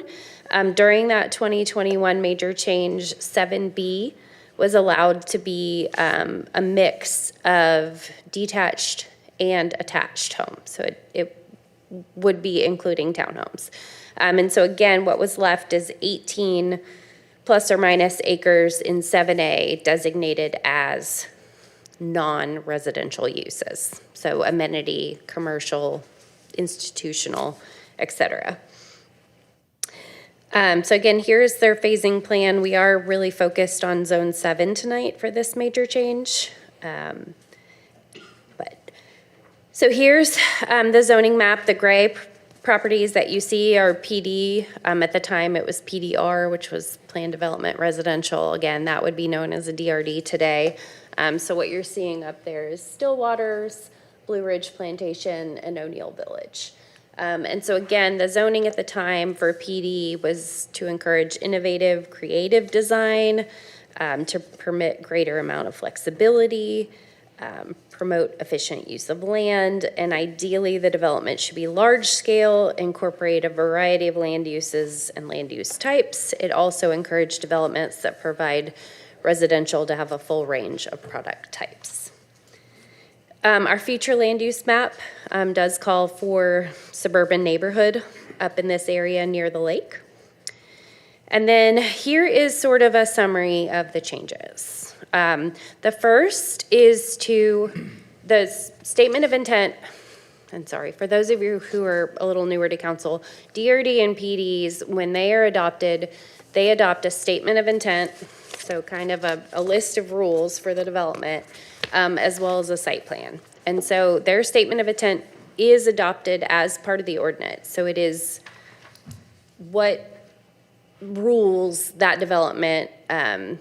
During that 2021 major change, 7B was allowed to be a mix of detached and attached homes. So it would be including townhomes. And so again, what was left is 18 plus or minus acres in 7A designated as non-residential uses. So amenity, commercial, institutional, et cetera. So again, here's their phasing plan. We are really focused on Zone 7 tonight for this major change. So here's the zoning map. The gray properties that you see are PD. At the time, it was PDR, which was Planned Development Residential. Again, that would be known as a DRD today. So what you're seeing up there is Stillwaters, Blue Ridge Plantation, and O'Neill Village. And so again, the zoning at the time for PD was to encourage innovative, creative design, to permit greater amount of flexibility, promote efficient use of land, and ideally the development should be large scale, incorporate a variety of land uses and land use types. It also encouraged developments that provide residential to have a full range of product types. Our future land use map does call for suburban neighborhood up in this area near the lake. And then here is sort of a summary of the changes. The first is the statement of intent. And sorry, for those of you who are a little newer to council, DRD and PDs, when they are adopted, they adopt a statement of intent, so kind of a list of rules for the development, as well as a site plan. And so their statement of intent is adopted as part of the ordinance. So it is what rules that development, and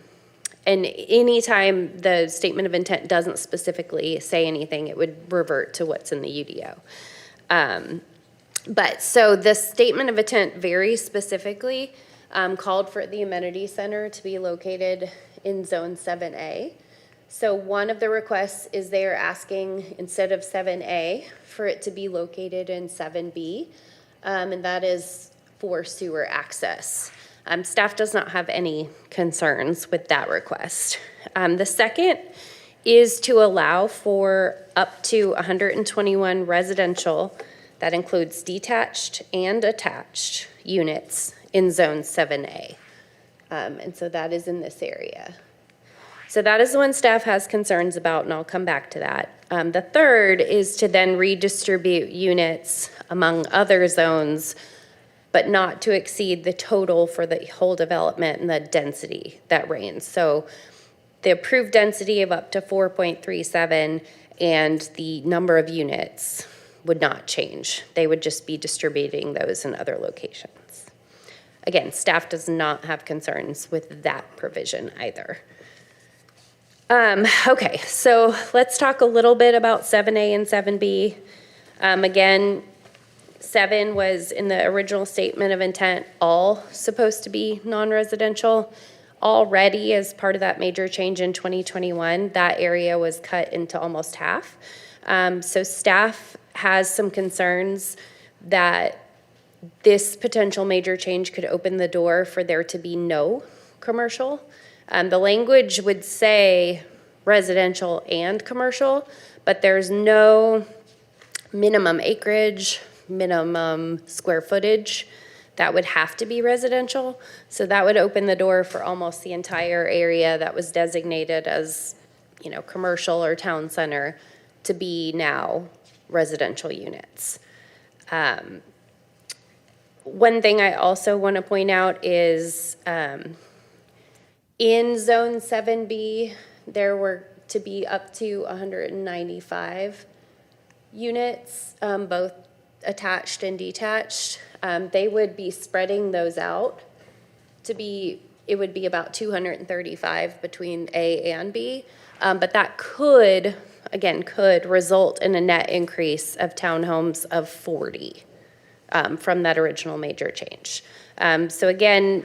anytime the statement of intent doesn't specifically say anything, it would revert to what's in the UDO. But so the statement of intent very specifically called for the amenity center to be located in Zone 7A. So one of the requests is they are asking, instead of 7A, for it to be located in 7B, and that is for sewer access. Staff does not have any concerns with that request. The second is to allow for up to 121 residential, that includes detached and attached units in Zone 7A. And so that is in this area. So that is the one staff has concerns about, and I'll come back to that. The third is to then redistribute units among other zones, but not to exceed the total for the whole development and the density that reigns. So the approved density of up to 4.37 and the number of units would not change. They would just be distributing those in other locations. Again, staff does not have concerns with that provision either. Okay, so let's talk a little bit about 7A and 7B. Again, 7 was in the original statement of intent, all supposed to be non-residential. Already, as part of that major change in 2021, that area was cut into almost half. So staff has some concerns that this potential major change could open the door for there to be no commercial. The language would say residential and commercial, but there's no minimum acreage, minimum square footage that would have to be residential. So that would open the door for almost the entire area that was designated as, you know, commercial or town center to be now residential units. One thing I also want to point out is in Zone 7B, there were to be up to 195 units, both attached and detached. They would be spreading those out to be, it would be about 235 between A and B. But that could, again, could result in a net increase of townhomes of 40 from that original major change. So again,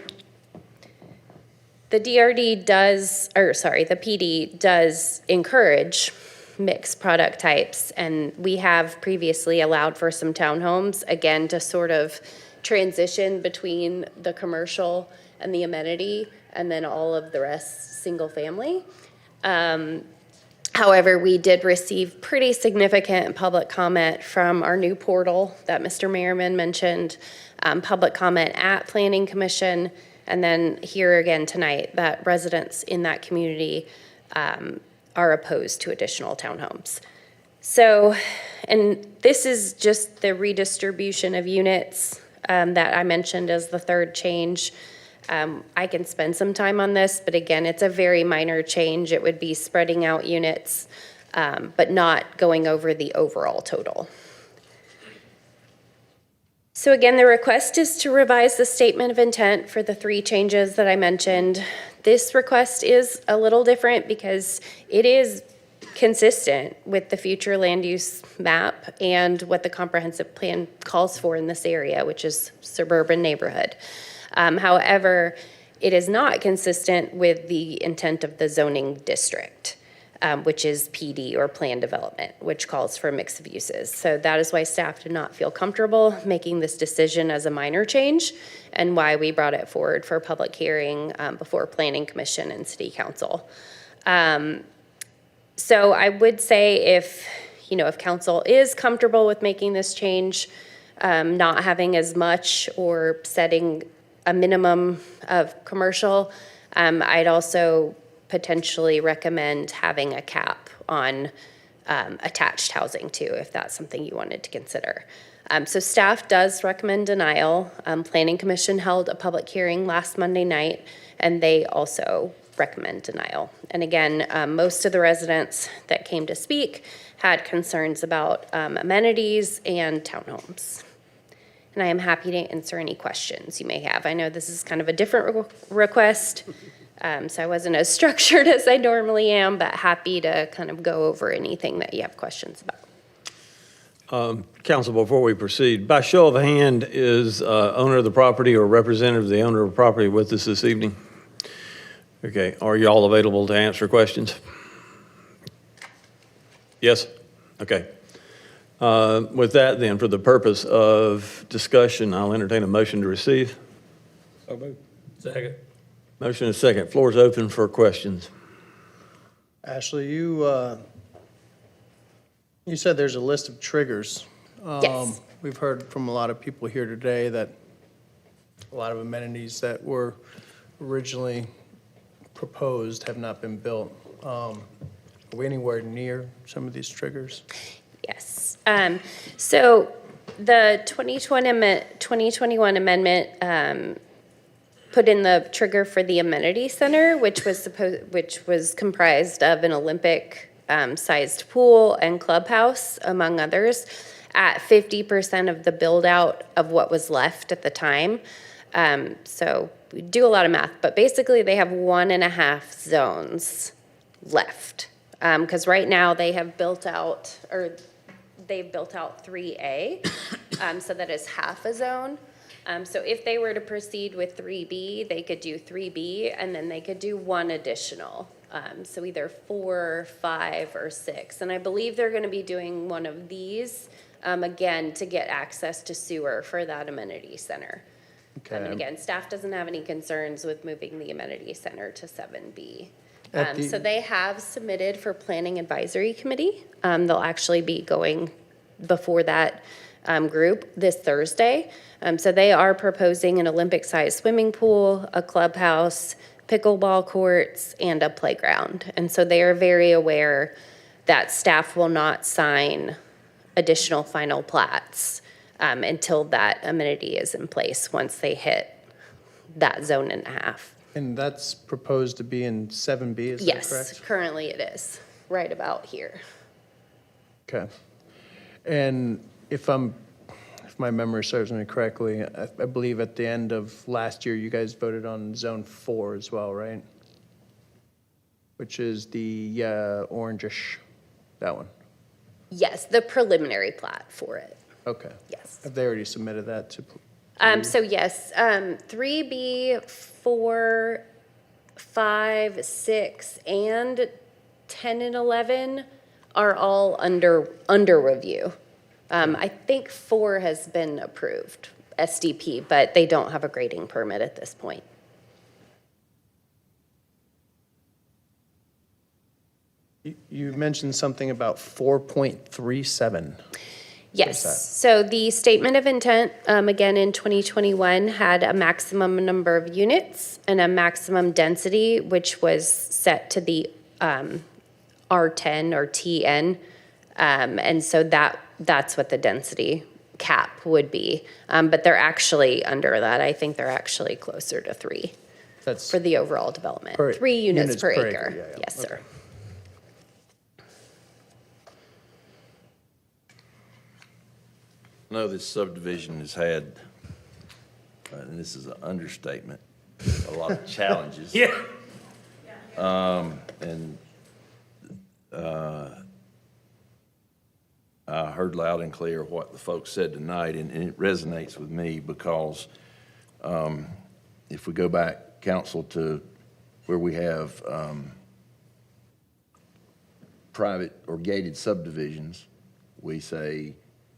the DRD does, or sorry, the PD does encourage mixed product types, and we have previously allowed for some townhomes, again, to sort of transition between the commercial and the amenity, and then all of the rest single family. However, we did receive pretty significant public comment from our new portal that Mr. Merriman mentioned, public comment at Planning Commission, and then here again tonight that residents in that community are opposed to additional townhomes. So, and this is just the redistribution of units that I mentioned as the third change. I can spend some time on this, but again, it's a very minor change. It would be spreading out units, but not going over the overall total. So again, the request is to revise the statement of intent for the three changes that I mentioned. This request is a little different because it is consistent with the future land use map and what the comprehensive plan calls for in this area, which is suburban neighborhood. However, it is not consistent with the intent of the zoning district, which is PD or plan development, which calls for a mix of uses. So that is why staff did not feel comfortable making this decision as a minor change and why we brought it forward for public hearing before Planning Commission and City Council. So I would say if council is comfortable with making this change, not having as much or setting a minimum of commercial, I'd also potentially recommend having a cap on attached housing too, if that's something you wanted to consider. So staff does recommend denial. Planning Commission held a public hearing last Monday night, and they also recommend denial. And again, most of the residents that came to speak had concerns about amenities and townhomes. And I am happy to answer any questions you may have. I know this is kind of a different request, so I wasn't as structured as I normally am, but happy to kind of go over anything that you have questions about. Council, before we proceed, by show of hand, is owner of the property or representative of the owner of the property with us this evening? Okay, are you all available to answer questions? Yes? Okay. With that then, for the purpose of discussion, I'll entertain a motion to receive. So moved. Second. Motion is second. Floor is open for questions. Ashley, you said there's a list of triggers. Yes. We've heard from a lot of people here today that a lot of amenities that were originally proposed have not been built. Are we anywhere near some of these triggers? Yes. So the 2021 amendment put in the trigger for the amenity center, which was comprised of an Olympic sized pool and clubhouse, among others, at 50% of the build out of what was left at the time. So we do a lot of math, but basically they have 1.5 zones left. Because right now they've built out 3A, so that is half a zone. So if they were to proceed with 3B, they could do 3B, and then they could do one additional. So either 4, 5, or 6. And I believe they're going to be doing one of these, again, to get access to sewer for that amenity center. Okay. And again, staff doesn't have any concerns with moving the amenity center to 7B. So they have submitted for Planning Advisory Committee. They'll actually be going before that group this Thursday. So they are proposing an Olympic-sized swimming pool, a clubhouse, pickleball courts, and a playground. And so they are very aware that staff will not sign additional final plats until that amenity is in place, once they hit that 1.5 zones. And that's proposed to be in 7B, is that correct? Yes, currently it is, right about here. Okay. And if my memory serves me correctly, I believe at the end of last year, you guys voted on Zone 4 as well, right? Which is the orangish, that one. Yes, the preliminary plat for it. Okay. Yes. Have they already submitted that to? So yes, 3B, 4, 5, 6, and 10 and 11 are all under review. I think 4 has been approved, SDP, but they don't have a grading permit at this point. You mentioned something about 4.37. Yes, so the statement of intent, again, in 2021, had a maximum number of units and a maximum density, which was set to the R10 or TN. And so that's what the density cap would be. But they're actually under that. I think they're actually closer to 3 That's for the overall development. per- 3 units per acre. Yeah, yeah. Yes, sir. I know this subdivision has had, and this is an understatement, a lot of challenges. Yeah. And I heard loud and clear what the folks said tonight, and it resonates with me because if we go back, council, to where we have private or gated subdivisions, we say,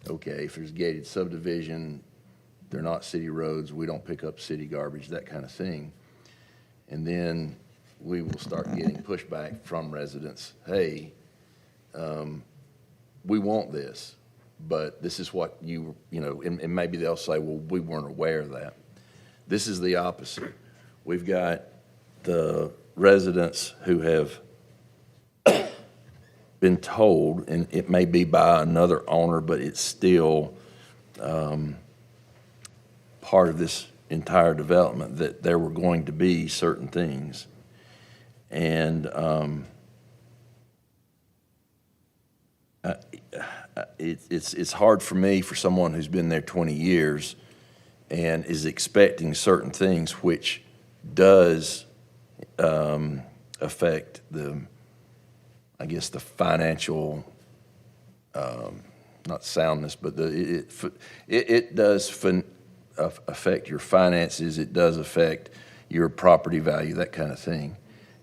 okay, if there's gated subdivision, they're not city roads, we don't pick up city garbage, that kind of thing. And then we will start getting pushback from residents, hey, we want this, but this is what you know, and maybe they'll say, well, we weren't aware of that. This is the opposite. We've got the residents who have been told, and it may be by another owner, but it's still part of this entire development, that there were going to be certain things. And it's hard for me, for someone who's been there 20 years and is expecting certain things, which does affect the, I guess, the financial, not soundness, but it does affect your finances. It does affect your property value, that kind of thing.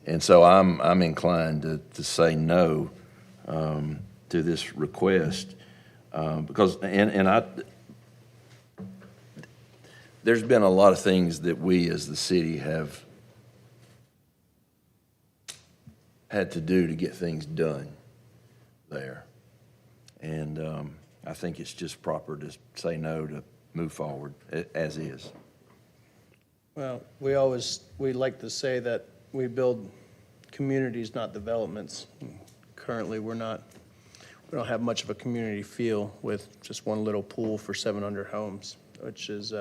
And so I'm inclined to say no to this request because, there's been a lot of things that we as the city have had to do to get things done there. And I think it's just proper to say no, to move forward as is. Well, we like to say that we build communities, not developments. Currently, we don't have much of a community feel with just one little pool for 700 homes, which is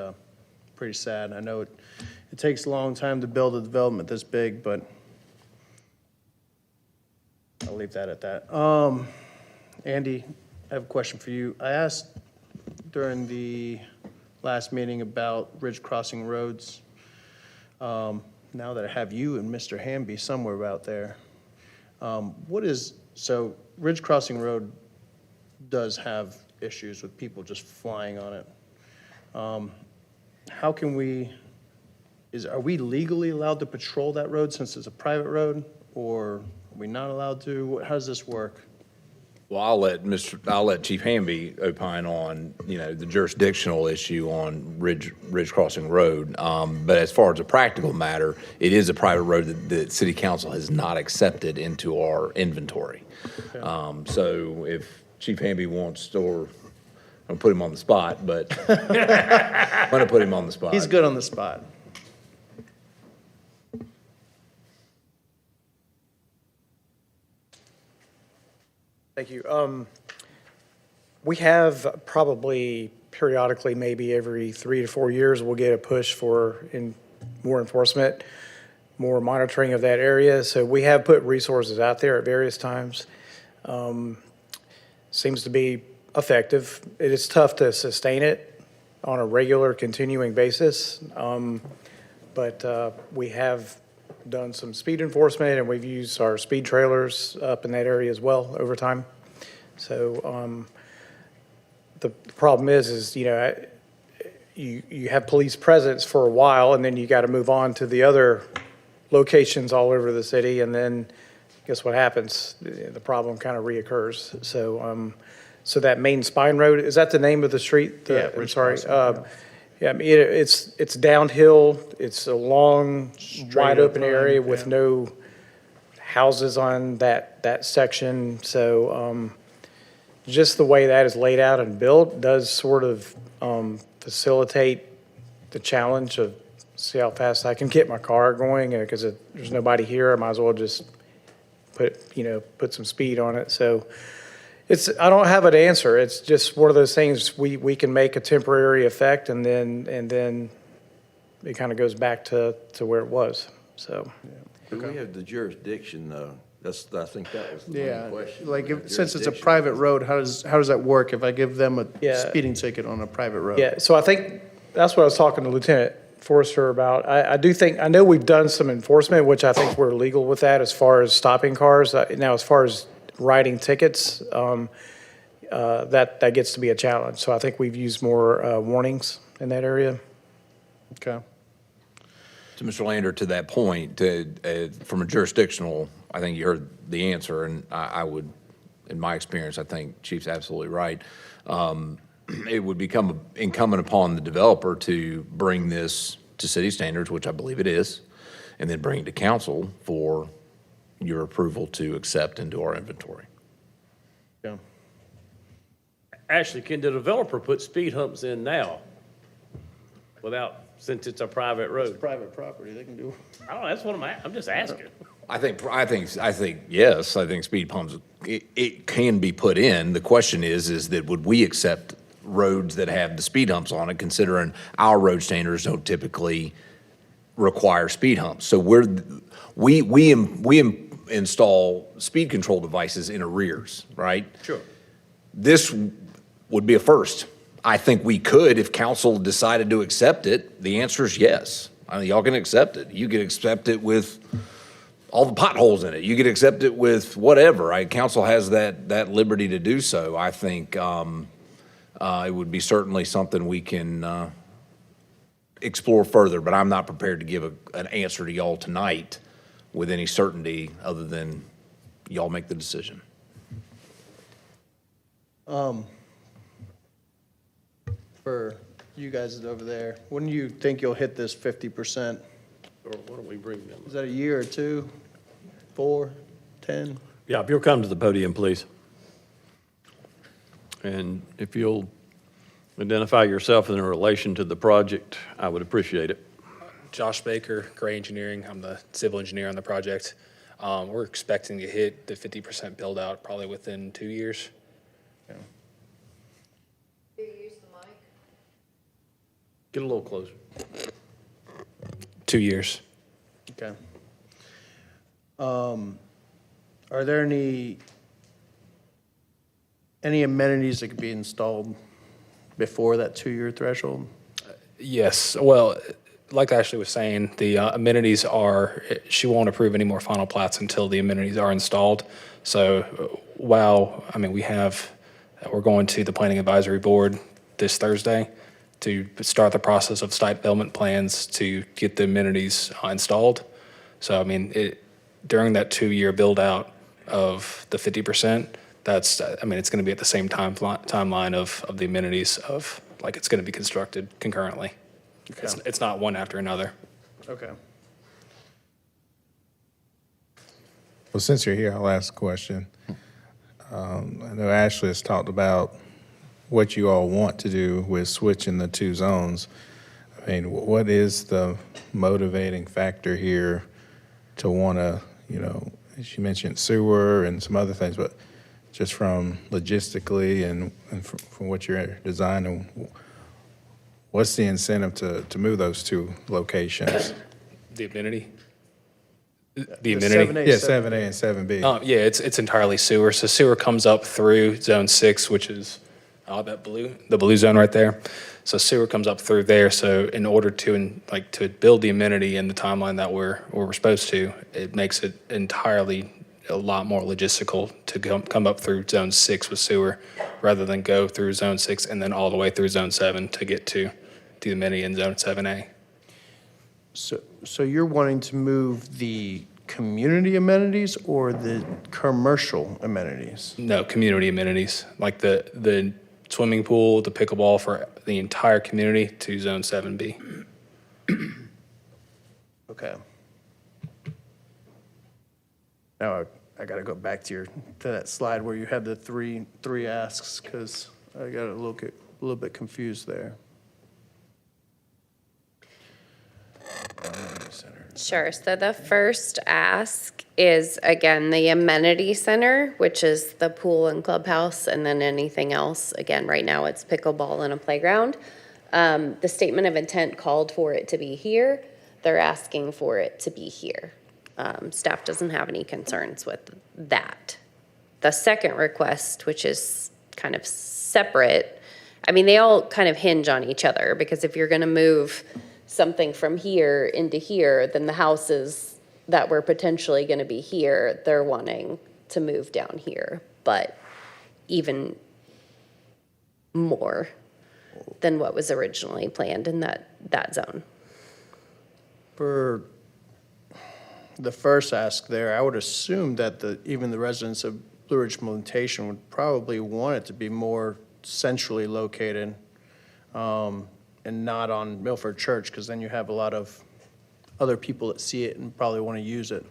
pretty sad. I know it takes a long time to build a development this big, but I'll leave that at that. Andy, I have a question for you. I asked during the last meeting about Ridge Crossing roads. Now that I have you and Mr. Hamby somewhere out there, so Ridge Crossing Road does have issues with people just flying on it. How can are we legally allowed to patrol that road since it's a private road, or are we not allowed to? How does this work? Well, I'll let Chief Hamby opine on, the jurisdictional issue on Ridge Crossing Road. But as far as a practical matter, it is a private road that City Council has not accepted into our inventory. So if Chief Hamby wants, or I'm gonna put him on the spot, but I'm gonna put him on the spot. He's good on the spot. Thank you. We have probably periodically, maybe every 3 to 4 years, we'll get a push for more enforcement, more monitoring of that area. So we have put resources out there at various times. Seems to be effective. It is tough to sustain it on a regular, continuing basis. But we have done some speed enforcement, and we've used our speed trailers up in that area as well over time. So the problem is you have police presence for a while, and then you got to move on to the other locations all over the city, and then guess what happens? The problem kind of reoccurs. So that main spine road, is that the name of the street? Yeah, I'm Ridge sorry. Crossing, Yeah, I mean, it's downhill. It's a long, wide open up area line, with yeah. no houses on that section. So just the way that is laid out and built does sort of facilitate the challenge of see how fast I can get my car going, because there's nobody here. I might as well just put some speed on it. So I don't have an answer. It's just one of those things we can make a temporary effect, and then it kind of goes back to where it was. So. Do we have the jurisdiction, though? I think that was the main Yeah, question. like We have since it's a jurisdiction. private road, how does that work if I give them a Yeah. speeding ticket on a private road? Yeah, so I think that's what I was talking to Lieutenant Forrester about. I know we've done some enforcement, which I think we're legal with that as far as stopping cars. Now, as far as writing tickets, that gets to be a challenge. So I think we've used more warnings in that area. Okay. To Mr. Lander, to that point, from a jurisdictional, I think you heard the answer, and I would, in my experience, I think Chief's absolutely right. It would become incumbent upon the developer to bring this to city standards, which I believe it is, and then bring it to council for your approval to accept into our inventory. Yeah. Actually, can the developer put speed humps in now without since it's a private road? Private property, they can do. I don't know, that's what I'm just asking. I think, yes, I think speed bumps, it can be put in. The question is that would we accept roads that have the speed humps on it, considering our road standards don't typically require speed humps? So we install speed control devices in arrears, right? Sure. This would be a first. I think we could, if council decided to accept it, the answer is yes. I mean, y'all can accept it. You can accept it with all the potholes in it. You could accept it with whatever. Council has that liberty to do so. I think it would be certainly something we can explore further, but I'm not prepared to give an answer to y'all tonight with any certainty other than y'all make the decision. For you guys over there, when do you think you'll hit this 50%? Or why don't we bring them? Is that a year or two, 4, 10? Yeah, if you'll come to the podium, please. And if you'll identify yourself in relation to the project, I would appreciate it. Josh Baker, Gray Engineering. I'm the civil engineer on the project. We're expecting to hit the 50% build out probably within 2 years. Get a little closer. 2 years. Okay. Are there any amenities that could be installed before that 2-year threshold? Yes. Well, like Ashley was saying, the amenities are, she won't approve any more final plats until the amenities are installed. So while, I mean, we're going to the Planning Advisory Board this Thursday to start the process of site development plans to get the amenities installed. So, I mean, during that 2-year build out of the 50%, it's going to be at the same timeline of the amenities of, like, it's going to be constructed concurrently. Okay. It's not one after another. Okay. Well, since you're here, I'll ask a question. I know Ashley has talked about what you all want to do with switching the 2 zones. I mean, what is the motivating factor here to want to, as you mentioned, sewer and some other things, but just from logistically and from what you're designing, what's the incentive to move those 2 locations? The amenity? The The amenity? 7A, Yeah, 7A and 7B. Yeah, it's entirely sewer. So sewer comes up through Zone 6, which is the blue zone right there. So sewer comes up through there. So in order to build the amenity in the timeline that we're supposed to, it makes it entirely a lot more logistical to come up through Zone 6 with sewer rather than go through Zone 6 and then all the way through Zone 7 to get to the amenity in Zone 7A. So you're wanting to move the community amenities or the commercial amenities? No, community amenities, like the swimming pool, the pickleball for the entire community to Zone 7B. Okay. Now I got to go back to that slide where you had the three asks, because I got a little bit confused there. Sure. So the first ask is, again, the amenity center, which is the pool and clubhouse, and then anything else. Again, right now it's pickleball and a playground. The statement of intent called for it to be here. They're asking for it to be here. Staff doesn't have any concerns with that. The second request, which is kind of separate, I mean, they all kind of hinge on each other, because if you're going to move something from here into here, then the houses that were potentially going to be here, they're wanting to move down here, but even more than what was originally planned in that zone. For the first ask there, I would assume that even the residents of Blue Ridge Plantation would probably want it to be more centrally located, and not on Milford Church, because then you have a lot of other people that see it and probably want to use it.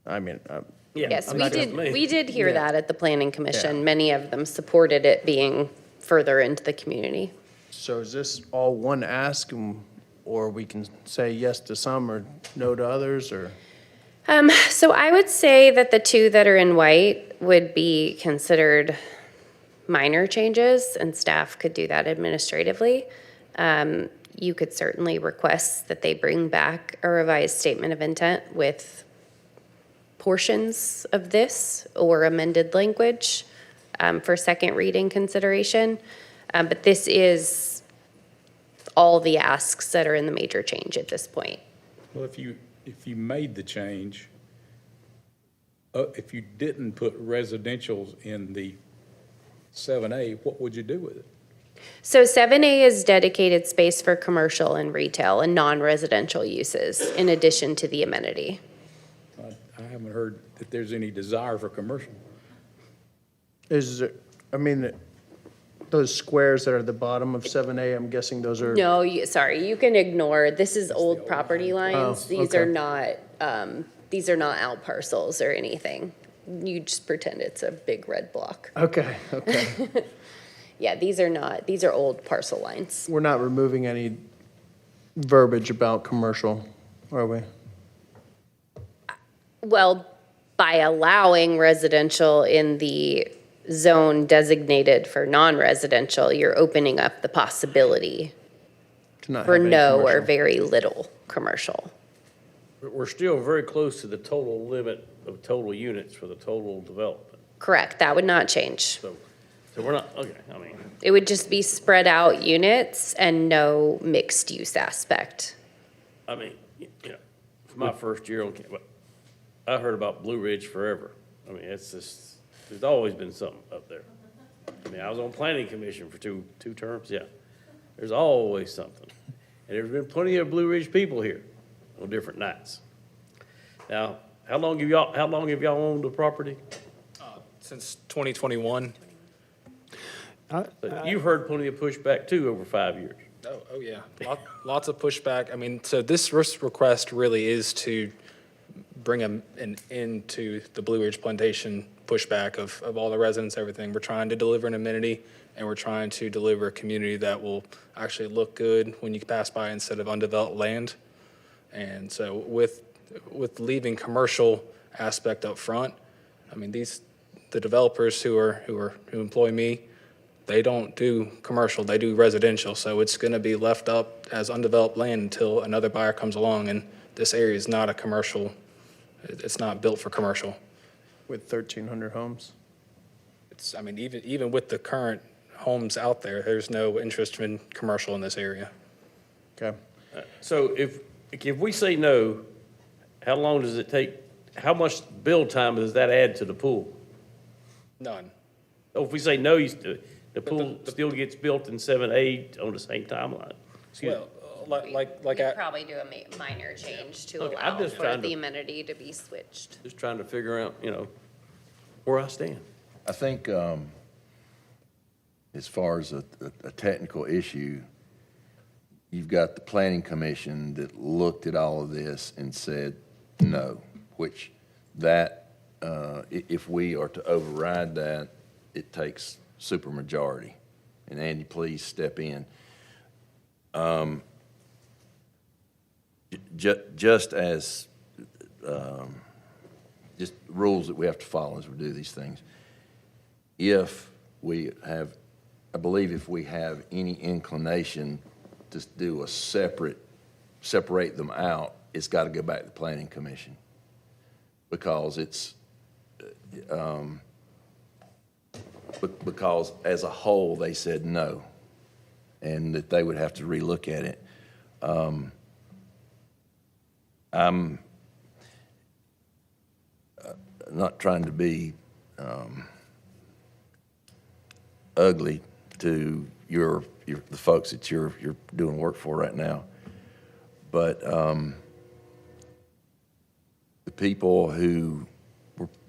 I mean, Yes, I'm not we did hear Yeah. that at the Planning Commission. Yeah. Many of them supported it being further into the community. So is this all one ask, or we can say yes to some or no to others, or? So I would say that the two that are in white would be considered minor changes, and staff could do that administratively. You could certainly request that they bring back a revised statement of intent with portions of this or amended language for second reading consideration. But this is all the asks that are in the major change at this point. Well, if you made the change, if you didn't put residentials in the 7A, what would you do with it? So 7A is dedicated space for commercial and retail and non-residential uses in addition to the amenity. I haven't heard that there's any desire for commercial. Is there, I mean, those squares that are at the bottom of 7A, I'm guessing those are? No, sorry, you can ignore, this is old property lines. These are not out parcels or anything. You just pretend it's a big red block. Okay. Yeah, these are old parcel lines. We're not removing any verbiage about commercial, are we? Well, by allowing residential in the zone designated for non-residential, you're opening up the possibility To not for have any no or commercial. very little commercial. We're still very close to the total limit of total units for the total development. Correct, that would not change. So we're not, okay, I mean, It would just be spread out units and no mixed use aspect. you know, it's my first year on campus. I heard about Blue Ridge forever. I mean, it's just, there's always been something up there. I mean, I was on planning commission for two terms, yeah. There's always something. And there's been plenty of Blue Ridge people here on different nights. Now, how long have y'all owned the property? Since 2021. But you've heard plenty of pushback too over 5 years. Oh yeah, lots of pushback. I mean, so this request really is to bring an end to the Blue Ridge Plantation pushback of all the residents, everything. We're trying to deliver an amenity, and we're trying to deliver a community that will actually look good when you pass by instead of undeveloped land. And so with leaving commercial aspect up front, I mean, the developers who employ me, they don't do commercial, they do residential. So it's going to be left up as undeveloped land until another buyer comes along, and this area is not a commercial, it's not built for commercial. With 1,300 homes? It's, I mean, even with the current homes out there, there's no interest in commercial in this area. Okay. So if we say no, how long does it take, how much build time does that add to the pool? None. Oh, if we say no, the pool still gets built in 7A on the same timeline? Excuse me. Well, We'd probably do a minor change to Okay, I'm allow just for trying the to- amenity to be switched. Just trying to figure out, where I stand. I think, as far as a technical issue, you've got the planning commission that looked at all of this and said no, which if we are to override that, it takes supermajority. And Andy, please step in. Just as, just rules that we have to follow as we do these things. If we have, I believe if we have any inclination to do separate them out, it's got to go back to the planning commission. Because because as a whole, they said no, and that they would have to relook at it. I'm not trying to be ugly to the folks that you're doing work for right now, but the people who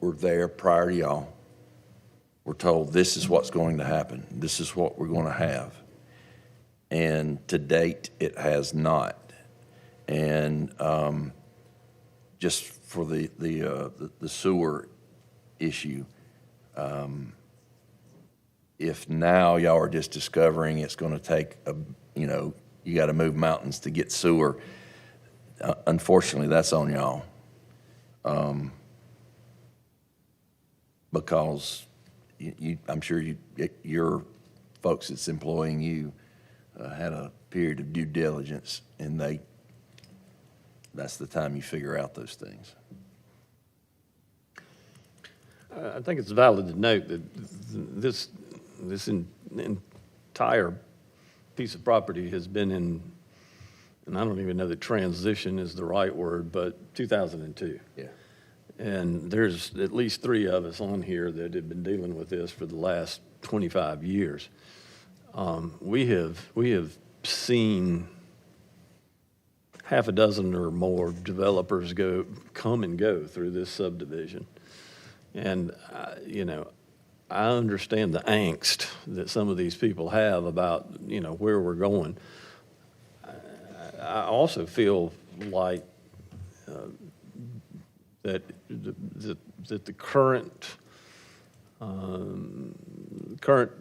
were there prior to y'all were told this is what's going to happen, this is what we're going to have, and to date it has not. And just for the sewer issue, if now y'all are just discovering it's gonna take you gotta move mountains to get sewer, unfortunately, that's on y'all. Because I'm sure your folks that's employing you had a period of due diligence, and that's the time you figure out those things. I think it's valid to note that this entire piece of property has been in, and I don't even know that transition is the right word, but 2002. Yeah. And there's at least 3 of us on here that have been dealing with this for the last 25 years. We have seen half a dozen or more developers come and go through this subdivision. And, I understand the angst that some of these people have about, where we're going. I also feel like that the current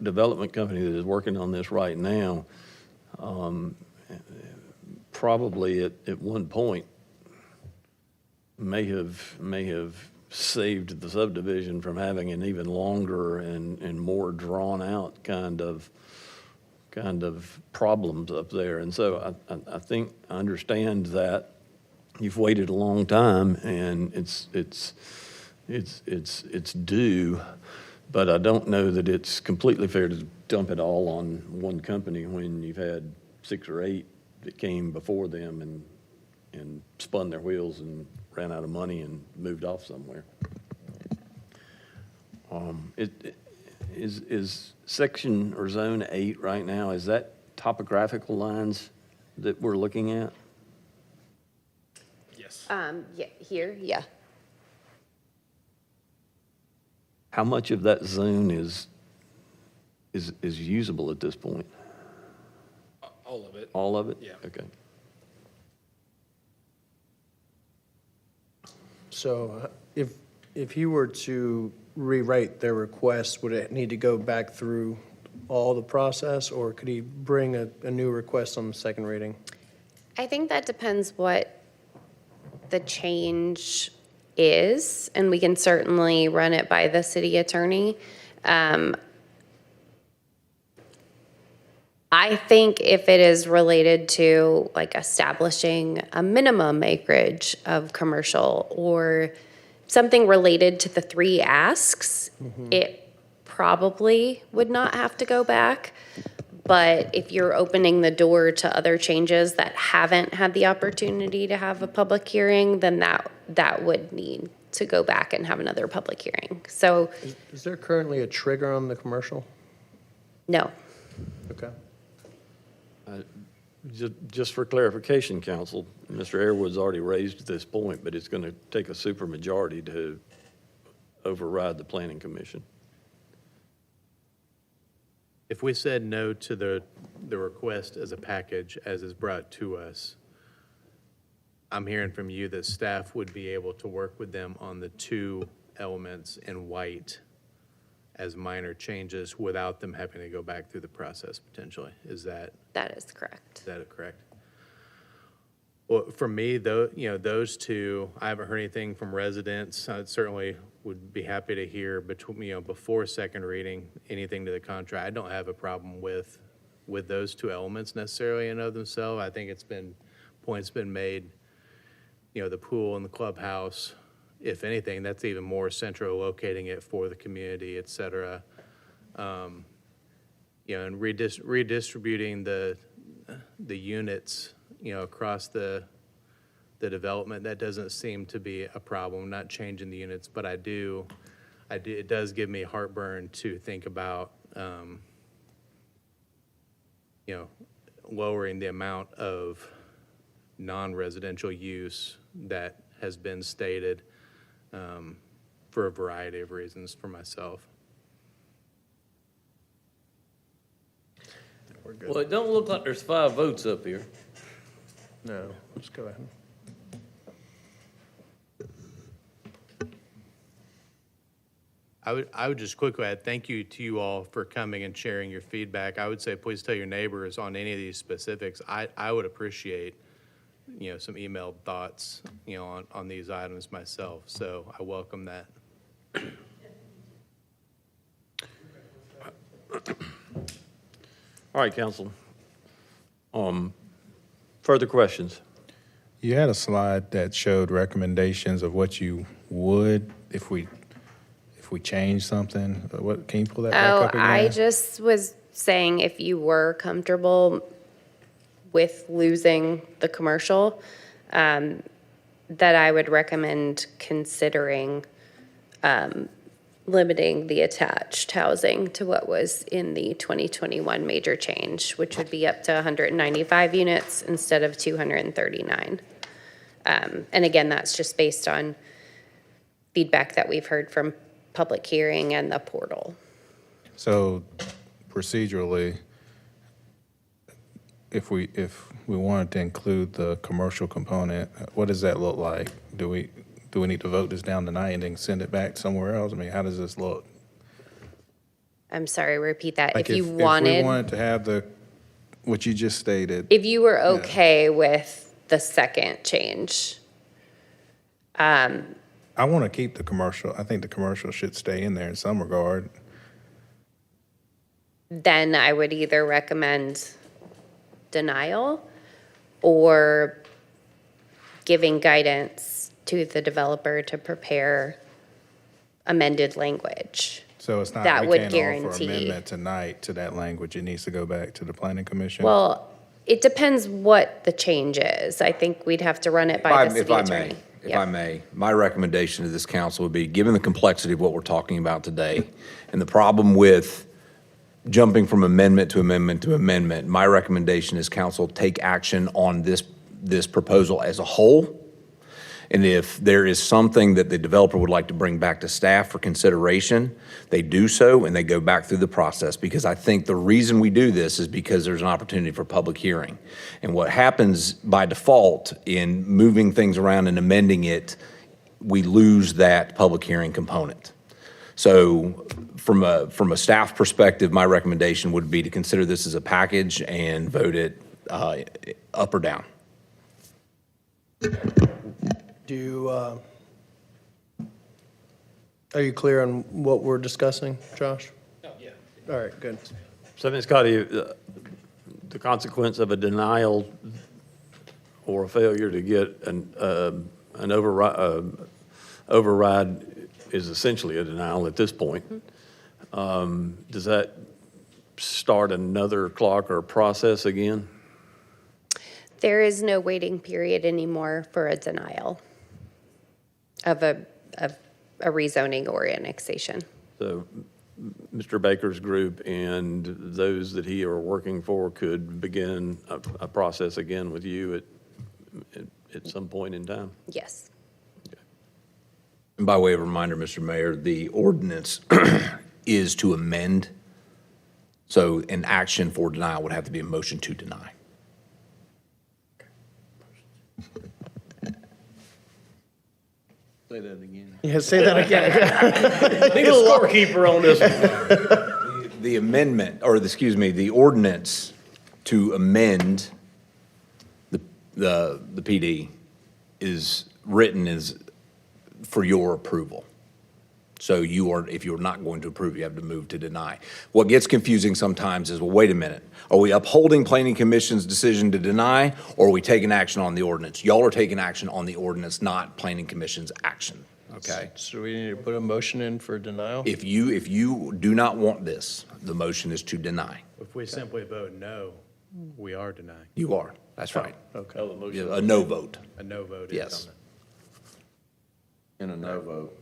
development company that is working on this right now probably at one point may have saved the subdivision from having an even longer and more drawn out kind of problems up there. And so I think I understand that you've waited a long time and it's due, but I don't know that it's completely fair to dump it all on one company when you've had 6 or 8 that came before them and spun their wheels and ran out of money and moved off somewhere. Is section or zone 8 right now, is that topographical lines that we're looking at? Yes. Yeah, here, yeah. How much of that zone is usable at this point? All of it. All of it? Yeah. Okay. So if you were to rewrite their request, would it need to go back through all the process, or could he bring a new request on the second reading? I think that depends what the change is, and we can certainly run it by the city attorney. I think if it is related to like establishing a minimum acreage of commercial or something related to the 3 asks, it probably would not have to go back. But if you're opening the door to other changes that haven't had the opportunity to have a public hearing, then that would need to go back and have another public hearing. So, Is there currently a trigger on the commercial? no. Okay. Just for clarification, council, Mr. Airwood's already raised this point, but it's going to take a supermajority to override the planning commission. If we said no to the request as a package as is brought to us, I'm hearing from you that staff would be able to work with them on the 2 elements in white as minor changes without them having to go back through the process potentially. Is that That is correct. correct? Well, for me, though, those 2, I haven't heard anything from residents. I certainly would be happy to hear before second reading, anything to the contrary. I don't have a problem with those 2 elements necessarily in and of themselves. I think points been made, the pool and the clubhouse, if anything, that's even more central, locating it for the community, et cetera. And redistributing the units, across the development, that doesn't seem to be a problem, not changing the units, but it does give me heartburn to think about, lowering the amount of non-residential use that has been stated, for a variety of reasons for myself. Well, it don't look like there's 5 votes up here. No, let's go ahead. I would just quickly add, thank you to you all for coming and sharing your feedback. I would say, please tell your neighbors on any of these specifics. I would appreciate, some emailed thoughts, on these items myself. So I welcome that. All right, council. Further questions? You had a slide that showed recommendations of what you would if we change something. What, can you pull that back up again? I just was saying if you were comfortable with losing the commercial, that I would recommend considering limiting the attached housing to what was in the 2021 major change, which would be up to 195 units instead of 239. And again, that's just based on feedback that we've heard from public hearing and the portal. So procedurally, if we wanted to include the commercial component, what does that look like? Do we need to vote this down tonight and then send it back somewhere else? I mean, how does this look? I'm sorry, repeat that. Like If you if wanted, we wanted to have what you just stated. if you were okay with the second change, I want to keep the commercial. I think the commercial should stay in there in some regard. then I would either recommend denial or giving guidance to the developer to prepare amended language. So it's not, That we would can't offer guarantee. amendment tonight to that language. It needs to go back to the planning commission. Well, it depends what the change is. I think we'd have to run it by the city attorney. If I may, my recommendation to this council would be, given the complexity of what we're talking about today, and the problem with jumping from amendment to amendment to amendment, my recommendation is council take action on this proposal as a whole. And if there is something that the developer would like to bring back to staff for consideration, they do so and they go back through the process. Because I think the reason we do this is because there's an opportunity for public hearing. And what happens by default in moving things around and amending it, we lose that public hearing component. So from a staff perspective, my recommendation would be to consider this as a package and vote it up or down. Are you clear on what we're discussing, Josh? Oh, yeah. All right, good. So, Ms. Scotty, the consequence of a denial or a failure to get an override is essentially a denial at this point. Does that start another clock or process again? There is no waiting period anymore for a denial of a rezoning or annexation. So Mr. Baker's group and those that he are working for could begin a process again with you at some point in time? Yes. And by way of reminder, Mr. Mayor, the ordinance is to amend. So an action for denial would have to be a motion to deny. Say that again. Yeah, say that again. Need a scorekeeper on this one. The amendment, or excuse me, the ordinance to amend the PD is written as for your approval. So if you're not going to approve, you have to move to deny. What gets confusing sometimes is, well, wait a minute. Are we upholding Planning Commission's decision to deny, or are we taking action on the ordinance? Y'all are taking action on the ordinance, not Planning Commission's action, okay? So we need to put a motion in for denial? If you do not want this, the motion is to deny. If we simply vote no, we are denying. You are, that's right. Okay. Yeah, a no vote, A no vote is yes. on it. And a no vote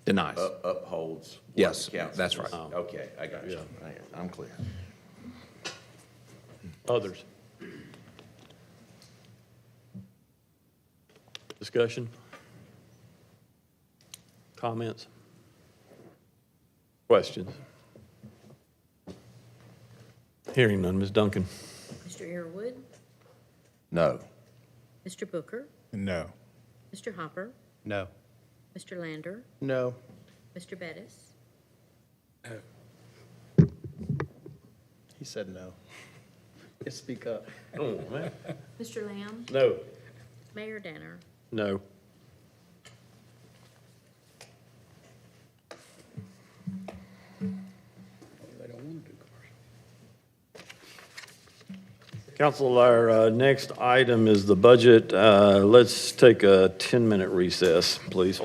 Denies. upholds. what Yes, the council that's says. right. Okay, I got you. I'm clear. Others? Discussion? Comments? Questions? Hearing none. Ms. Duncan? Mr. Airwood, No. Mr. Booker, No. Mr. Hopper, No. Mr. Lander, No. Mr. Bettis, He said no. Just speak up. Oh, man. Mr. Lamb? No. Mayor Danner? No. They don't want to do commercial. Council, our next item is the budget. Let's take a 10-minute recess, please.